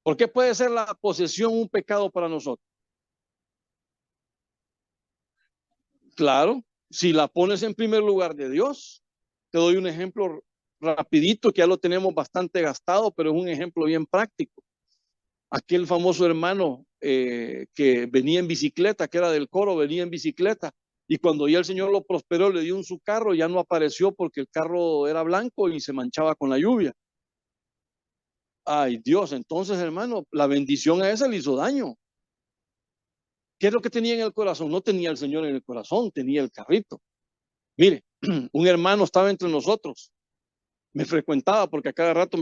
S1: ¿Por qué puede ser la posesión un pecado para nosotros? Claro, si la pones en primer lugar de Dios. Te doy un ejemplo rapidito que ya lo tenemos bastante gastado, pero es un ejemplo bien práctico. Aquel famoso hermano que venía en bicicleta, que era del coro, venía en bicicleta, y cuando ya el Señor lo prosperó, le dio su carro, ya no apareció porque el carro era blanco y se manchaba con la lluvia. Ay Dios, entonces hermano, la bendición a ese le hizo daño. ¿Qué es lo que tenía en el corazón? No tenía el Señor en el corazón, tenía el carrito. Mire, un hermano estaba entre nosotros, me frecuentaba porque a cada rato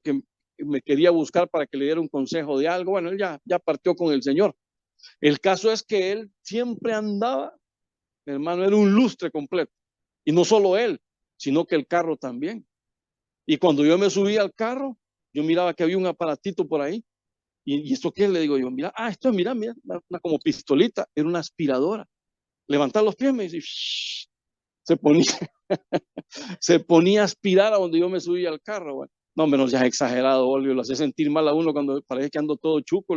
S1: que me quería buscar para que le diera un consejo de algo. Bueno, él ya partió con el Señor. El caso es que él siempre andaba, hermano, era un lustre completo. Y no solo él, sino que el carro también. Y cuando yo me subí al carro, yo miraba que había un aparatito por ahí. ¿Y esto qué? Le digo yo, mira, esto, mira, una como pistolita, era una aspiradora. Levantar los pies, me dice, shh, se ponía, se ponía a aspirar a donde yo me subí al carro. Bueno. No, menos ya es exagerado, Olio, lo hace sentir mal a uno cuando parece que ando todo chuco.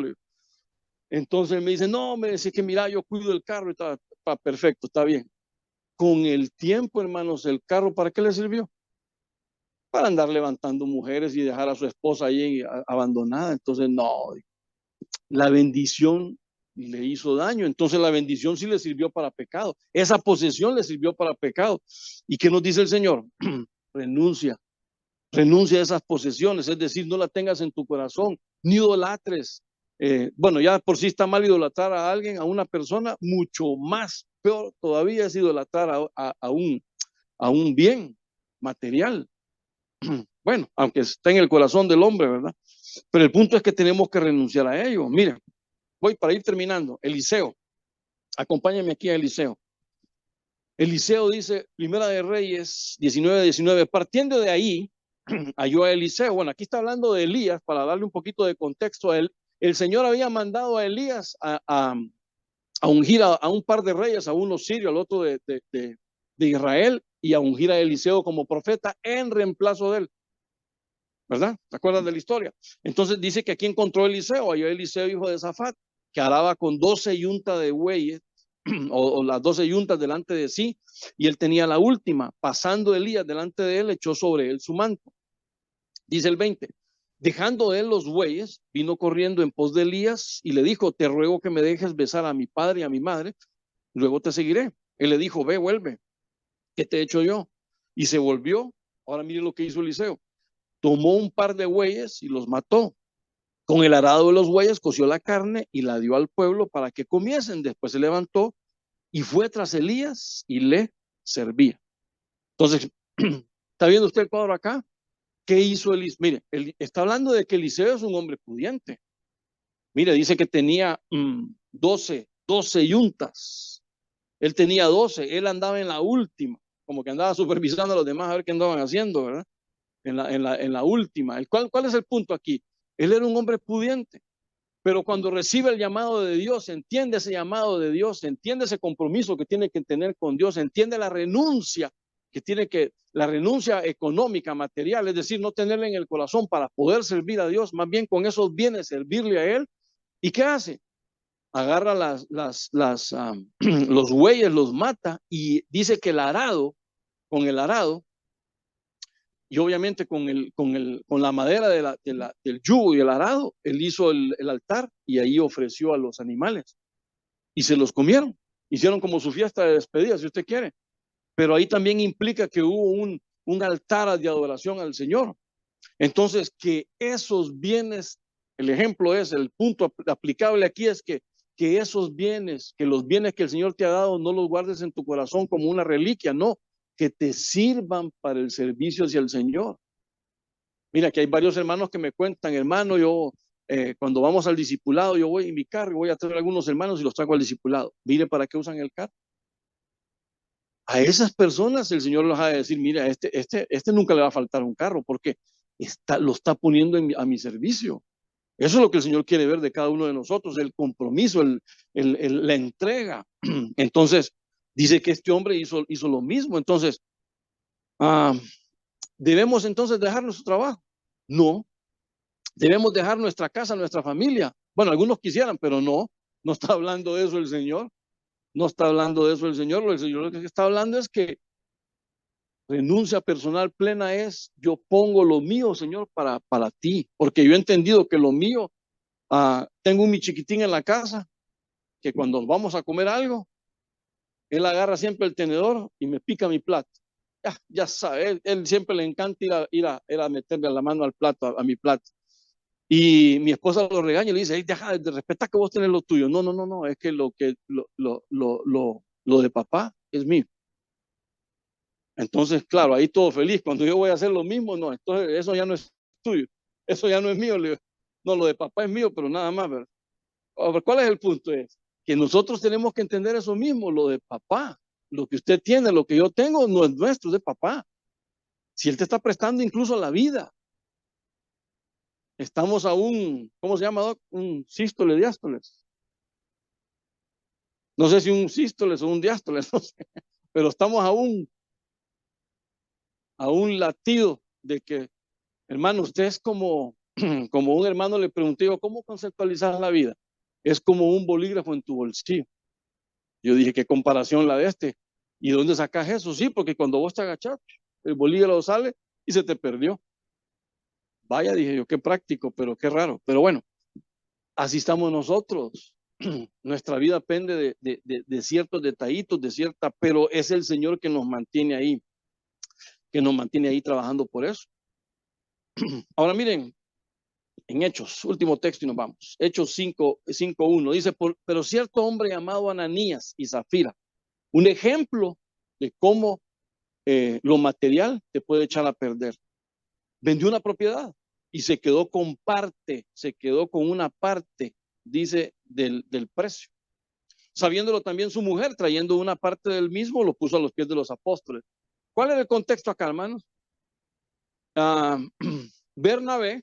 S1: Entonces me dice, no, me dice que mira, yo cuido el carro y está perfecto, está bien. Con el tiempo, hermanos, el carro, ¿para qué le sirvió? Para andar levantando mujeres y dejar a su esposa ahí abandonada. Entonces, no, la bendición le hizo daño. Entonces, la bendición sí le sirvió para pecado. Esa posesión le sirvió para pecado. ¿Y qué nos dice el Señor? Renuncia. Renuncia a esas posesiones, es decir, no la tengas en tu corazón, ni idolatres. Bueno, ya por sí está mal idolatrar a alguien, a una persona, mucho más peor todavía es idolatrar a un bien material. Bueno, aunque está en el corazón del hombre, ¿verdad? Pero el punto es que tenemos que renunciar a ello. Mira, voy para ir terminando. Eliseo, acompáñame aquí a Eliseo. Eliseo dice, Primera de Reyes 19:19, partiendo de ahí, halló a Eliseo. Bueno, aquí está hablando de Elías, para darle un poquito de contexto a él. El Señor había mandado a Elías a ungir a un par de reyes, a uno sirio, al otro de Israel, y a ungir a Eliseo como profeta en reemplazo de él. ¿Verdad? ¿Te acuerdas de la historia? Entonces dice que aquí encontró Eliseo, halló Eliseo, hijo de Safat, que araba con 12 yuntas de bueyes, o las 12 yuntas delante de sí, y él tenía la última. Pasando Elías delante de él, echó sobre él su manto. Dice el 20, dejando él los bueyes, vino corriendo en pos de Elías y le dijo, te ruego que me dejes besar a mi padre y a mi madre, luego te seguiré. Él le dijo, ve, vuelve, ¿qué te he hecho yo? Y se volvió. Ahora mire lo que hizo Eliseo. Tomó un par de bueyes y los mató. Con el arado de los bueyes coció la carne y la dio al pueblo para que comiesen. Después se levantó y fue tras Elías y le servía. Entonces, ¿está viendo usted el cuadro acá? ¿Qué hizo Eliseo? Mire, está hablando de que Eliseo es un hombre pudiente. Mire, dice que tenía 12 yuntas. Él tenía 12, él andaba en la última, como que andaba supervisando a los demás a ver qué andaban haciendo, ¿verdad? En la última. ¿Cuál es el punto aquí? Él era un hombre pudiente, pero cuando recibe el llamado de Dios, entiende ese llamado de Dios, entiende ese compromiso que tiene que tener con Dios, entiende la renuncia la renuncia económica, material, es decir, no tenerla en el corazón para poder servir a Dios, más bien con esos bienes servirle a Él. ¿Y qué hace? Agarra los bueyes, los mata y dice que con el arado, y obviamente con la madera del yugo y el arado, él hizo el altar y ahí ofreció a los animales y se los comieron. Hicieron como su fiesta de despedida, si usted quiere. Pero ahí también implica que hubo un altar de adoración al Señor. Entonces, que esos bienes, el ejemplo es, el punto aplicable aquí es que esos bienes, que los bienes que el Señor te ha dado, no los guardes en tu corazón como una reliquia, no, que te sirvan para el servicio hacia el Señor. Mira, que hay varios hermanos que me cuentan, hermano, yo cuando vamos al discipulado, yo voy en mi carro, voy a traer a algunos hermanos y los traigo al discipulado. Mire, ¿para qué usan el carro? A esas personas el Señor les va a decir, mira, este nunca le va a faltar un carro porque lo está poniendo a mi servicio. Eso es lo que el Señor quiere ver de cada uno de nosotros, el compromiso, la entrega. Entonces, dice que este hombre hizo lo mismo. Entonces, ¿debemos entonces dejar nuestro trabajo? No. ¿Debemos dejar nuestra casa, nuestra familia? Bueno, algunos quisieran, pero no está hablando de eso el Señor. No está hablando de eso el Señor. El Señor lo que está hablando es que renuncia personal plena es, yo pongo lo mío, Señor, para ti, porque yo he entendido que lo mío, tengo mi chiquitín en la casa, que cuando vamos a comer algo, él agarra siempre el tenedor y me pica mi plato. Ya sabe, él siempre le encanta ir a meterle la mano al plato, a mi plato. Y mi esposa lo regaña y le dice, "Ey, deja de respetar que vos tenés lo tuyo". No, no, no, no, es que lo de papá es mío. Entonces, claro, ahí todo feliz. Cuando yo voy a hacer lo mismo, no, entonces eso ya no es tuyo, eso ya no es mío. Le digo, no, lo de papá es mío, pero nada más, ¿verdad? Ahora, ¿cuál es el punto? Es que nosotros tenemos que entender eso mismo, lo de papá. Lo que usted tiene, lo que yo tengo, no es nuestro, es de papá. Si él te está prestando incluso la vida, estamos a un, ¿cómo se llama, doc? Un sístole, diástoles. No sé si un sístoles o un diástoles, no sé, pero estamos a un latido de que, hermano, usted es como, como un hermano le pregunté yo, ¿cómo conceptualizar la vida? Es como un bolígrafo en tu bolsillo. Yo dije, ¿qué comparación la de este? ¿Y dónde sacas eso? Sí, porque cuando vos te agachás, el bolígrafo sale y se te perdió. Vaya, dije yo, qué práctico, pero qué raro. Pero bueno, así estamos nosotros. Nuestra vida depende de ciertos detallitos, de cierta, pero es el Señor que nos mantiene ahí trabajando por eso. Ahora miren, en Hechos, último texto y nos vamos. Hechos 5:1 dice, pero cierto hombre llamado Ananías y Zafira, un ejemplo de cómo lo material te puede echar a perder. Vendió una propiedad y se quedó con una parte, dice, del precio. Sabiéndolo también su mujer, trayendo una parte del mismo, lo puso a los pies de los apóstoles. ¿Cuál es el contexto acá, hermanos? Ah, Bernabé,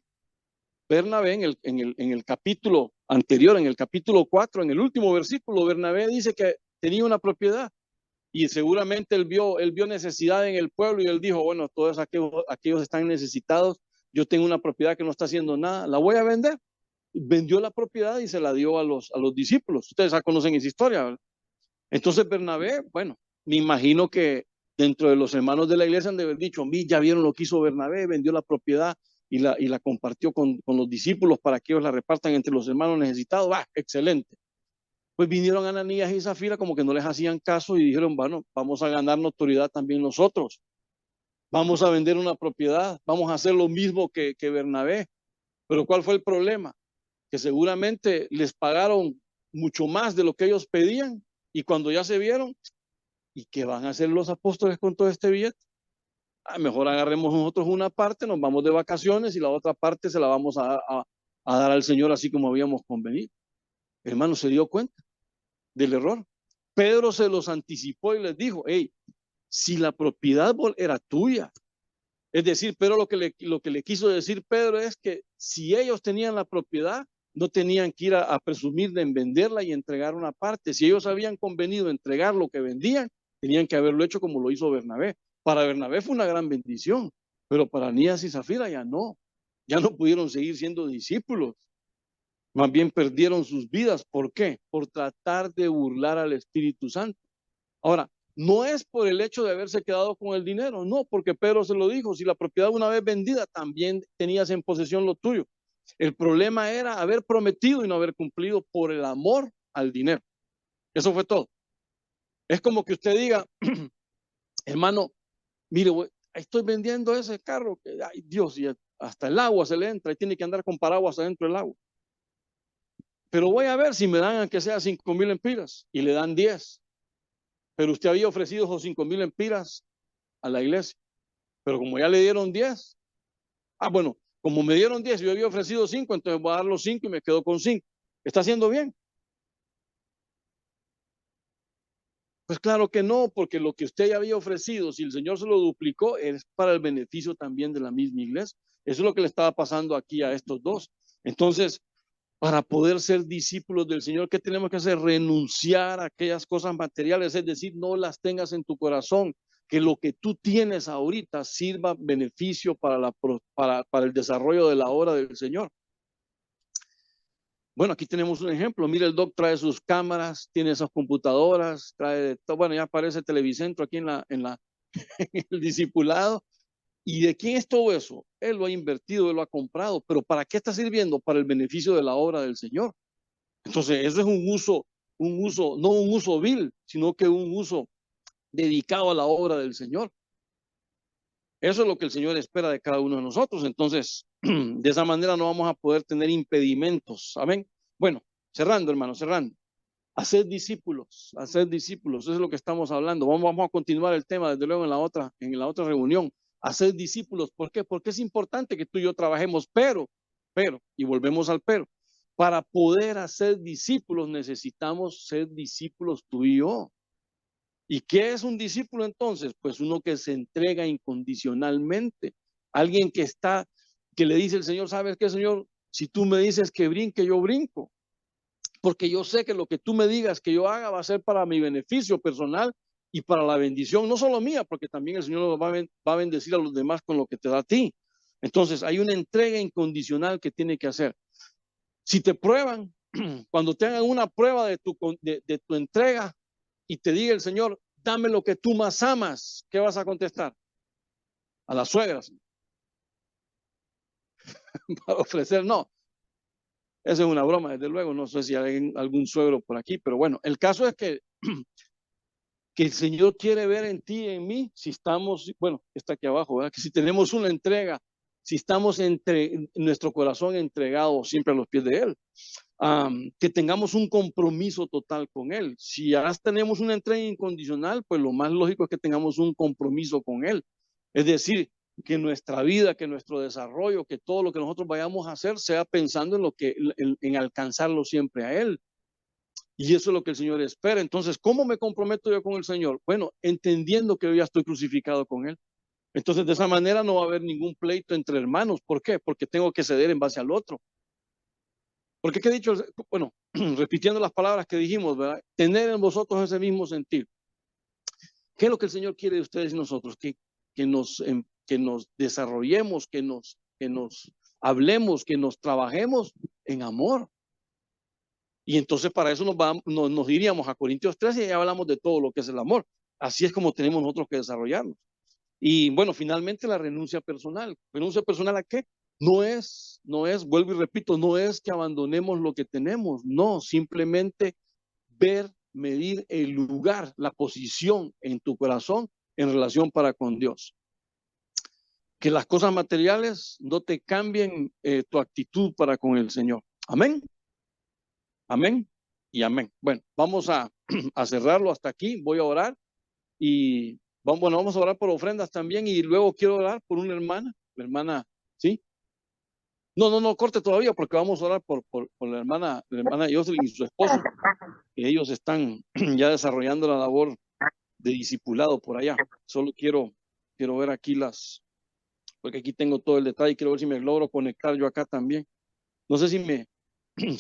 S1: Bernabé en el capítulo anterior, en el capítulo 4, en el último versículo, Bernabé dice que tenía una propiedad y seguramente él vio necesidad en el pueblo y él dijo, bueno, todos aquellos están necesitados, yo tengo una propiedad que no está haciendo nada, la voy a vender. Vendió la propiedad y se la dio a los discípulos. Ustedes ya conocen esa historia, ¿verdad? Entonces Bernabé, bueno, me imagino que dentro de los hermanos de la iglesia han de haber dicho, mí ya vieron lo que hizo Bernabé, vendió la propiedad y la compartió con los discípulos para que ellos la repartan entre los hermanos necesitados. ¡Ah, excelente! Pues vinieron Ananías y Zafira como que no les hacían caso y dijeron, bueno, vamos a ganar notoriedad también nosotros. Vamos a vender una propiedad, vamos a hacer lo mismo que Bernabé. Pero ¿cuál fue el problema? Que seguramente les pagaron mucho más de lo que ellos pedían y cuando ya se vieron, ¿y qué van a hacer los apóstoles con todo este billete? Ah, mejor agarremos nosotros una parte, nos vamos de vacaciones y la otra parte se la vamos a dar al Señor así como habíamos convenido. Hermano, se dio cuenta del error. Pedro se los anticipó y les dijo, hey, si la propiedad era tuya, es decir, pero lo que le quiso decir Pedro es que si ellos tenían la propiedad, no tenían que ir a presumir de venderla y entregar una parte. Si ellos habían convenido entregar lo que vendían, tenían que haberlo hecho como lo hizo Bernabé. Para Bernabé fue una gran bendición, pero para Anías y Zafira ya no pudieron seguir siendo discípulos. Más bien perdieron sus vidas. ¿Por qué? Por tratar de burlar al Espíritu Santo. Ahora, no es por el hecho de haberse quedado con el dinero, no, porque Pedro se lo dijo, si la propiedad una vez vendida, también tenías en posesión lo tuyo. El problema era haber prometido y no haber cumplido por el amor al dinero. Eso fue todo. Es como que usted diga, hermano, mire, estoy vendiendo ese carro, que, ay Dios, y hasta el agua se le entra y tiene que andar con paraguas adentro del agua. Pero voy a ver si me dan aunque sea 5,000 empiras y le dan 10. Pero usted había ofrecido esos 5,000 empiras a la iglesia. Pero como ya le dieron 10, bueno, como me dieron 10, yo había ofrecido 5, entonces voy a dar los 5 y me quedo con 5. ¿Está haciendo bien? Pues claro que no, porque lo que usted ya había ofrecido, si el Señor se lo duplicó, es para el beneficio también de la misma iglesia. Eso es lo que le estaba pasando aquí a estos dos. Entonces, para poder ser discípulos del Señor, ¿qué tenemos que hacer? Renunciar a aquellas cosas materiales, es decir, no las tengas en tu corazón, que lo que tú tienes ahorita sirva beneficio para el desarrollo de la obra del Señor. Bueno, aquí tenemos un ejemplo. Mira, el doc trae sus cámaras, tiene esas computadoras, trae todo. Bueno, ya aparece Televicentro aquí en el discipulado. ¿Y de quién es todo eso? Él lo ha invertido, él lo ha comprado, pero ¿para qué está sirviendo? Para el beneficio de la obra del Señor. Entonces, eso es no un uso vil, sino que un uso dedicado a la obra del Señor. Eso es lo que el Señor espera de cada uno de nosotros. Entonces, de esa manera no vamos a poder tener impedimentos. Amén. Bueno, cerrando, hermano, cerrando. Hacer discípulos, hacer discípulos. Eso es lo que estamos hablando. Vamos a continuar el tema, desde luego, en la otra reunión. Hacer discípulos. ¿Por qué? Porque es importante que tú y yo trabajemos, pero, y volvemos al pero. Para poder hacer discípulos necesitamos ser discípulos tú y yo. ¿Y qué es un discípulo entonces? Pues uno que se entrega incondicionalmente. Alguien que le dice al Señor, ¿sabes qué, Señor? Si tú me dices que brinque, yo brinco. Porque yo sé que lo que tú me digas que yo haga va a ser para mi beneficio personal y para la bendición, no solo mía, porque también el Señor va a bendecir a los demás con lo que te da a ti. Entonces hay una entrega incondicional que tiene que hacer. Si te prueban, cuando te hagan una prueba de tu entrega y te diga el Señor, dame lo que tú más amas, ¿qué vas a contestar? A las suegras. Para ofrecer, no. Esa es una broma, desde luego. No sé si hay algún suegro por aquí, pero bueno, el caso es que el Señor quiere ver en ti y en mí, si estamos, bueno, está aquí abajo, ¿verdad? Que si tenemos una entrega, si estamos nuestro corazón entregado siempre a los pies de Él, que tengamos un compromiso total con Él. Si ya tenemos una entrega incondicional, pues lo más lógico es que tengamos un compromiso con Él. Es decir, que nuestra vida, que nuestro desarrollo, que todo lo que nosotros vayamos a hacer sea pensando en alcanzarlo siempre a Él. Y eso es lo que el Señor espera. Entonces, ¿cómo me comprometo yo con el Señor? Bueno, entendiendo que yo ya estoy crucificado con Él. Entonces, de esa manera no va a haber ningún pleito entre hermanos. ¿Por qué? Porque tengo que ceder en base al otro. Porque, ¿qué he dicho? Bueno, repitiendo las palabras que dijimos, ¿verdad? Tener en vosotros ese mismo sentir. ¿Qué es lo que el Señor quiere de ustedes y nosotros? Que nos desarrollemos, que nos hablemos, que nos trabajemos en amor. Y entonces para eso nos iríamos a Corintios 13 y ya hablamos de todo lo que es el amor. Así es como tenemos nosotros que desarrollarnos. Y bueno, finalmente la renuncia personal. ¿Renuncia personal a qué? No es, vuelvo y repito, no es que abandonemos lo que tenemos. No, simplemente ver, medir el lugar, la posición en tu corazón en relación para con Dios. Que las cosas materiales no te cambien tu actitud para con el Señor. Amén. Amén y amén. Bueno, vamos a cerrarlo hasta aquí. Voy a orar y vamos a orar por ofrendas también y luego quiero orar por una hermana. La hermana, ¿sí? No, corte todavía porque vamos a orar por la hermana Jocelyn y su esposo, que ellos están ya desarrollando la labor de discipulado por allá. Solo quiero ver aquí porque aquí tengo todo el detalle. Quiero ver si me logro conectar yo acá también. No sé si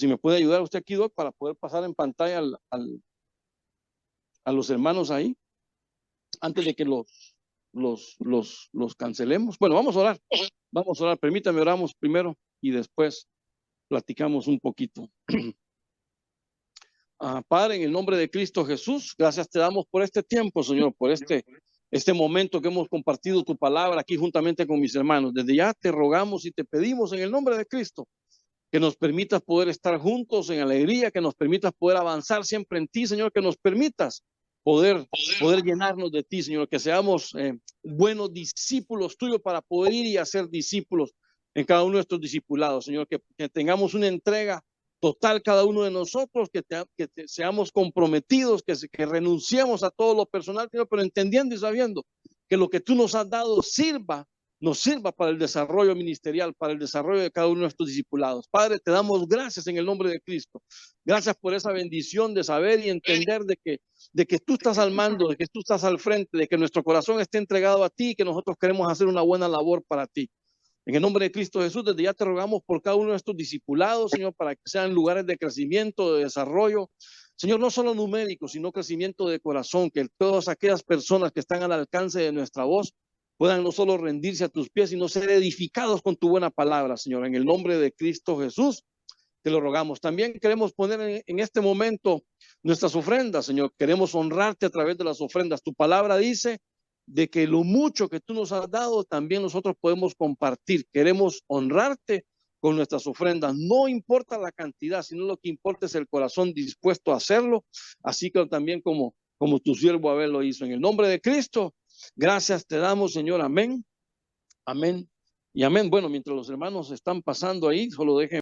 S1: me puede ayudar usted aquí, Doc, para poder pasar en pantalla a los hermanos ahí, antes de que los cancelemos. Bueno, vamos a orar, permítame, oramos primero y después platicamos un poquito. Padre, en el nombre de Cristo Jesús, gracias te damos por este tiempo, Señor, por este momento que hemos compartido tu palabra aquí juntamente con mis hermanos. Desde ya te rogamos y te pedimos en el nombre de Cristo que nos permitas poder estar juntos en alegría, que nos permitas poder avanzar siempre en ti, Señor, que nos permitas poder llenarnos de ti, Señor, que seamos buenos discípulos tuyos para poder ir y hacer discípulos en cada uno de estos discipulados, Señor, que tengamos una entrega total cada uno de nosotros, que seamos comprometidos, que renunciemos a todo lo personal, Señor, pero entendiendo y sabiendo que lo que tú nos has dado nos sirva para el desarrollo ministerial, para el desarrollo de cada uno de nuestros discipulados. Padre, te damos gracias en el nombre de Cristo. Gracias por esa bendición de saber y entender de que tú estás al mando, de que tú estás al frente, de que nuestro corazón esté entregado a ti y que nosotros queremos hacer una buena labor para ti. En el nombre de Cristo Jesús, desde ya te rogamos por cada uno de estos discipulados, Señor, para que sean lugares de crecimiento, de desarrollo. Señor, no solo numérico, sino crecimiento de corazón, que todas aquellas personas que están al alcance de nuestra voz puedan no solo rendirse a tus pies, sino ser edificados con tu buena palabra, Señor. En el nombre de Cristo Jesús, te lo rogamos. También queremos poner en este momento nuestras ofrendas, Señor. Queremos honrarte a través de las ofrendas. Tu palabra dice de que lo mucho que tú nos has dado, también nosotros podemos compartir. Queremos honrarte con nuestras ofrendas. No importa la cantidad, sino lo que importa es el corazón dispuesto a hacerlo, así que también como tu siervo Abel lo hizo. En el nombre de Cristo, gracias te damos, Señor. Amén Amén. Y amén. Bueno, mientras los hermanos están pasando ahí, solo dejen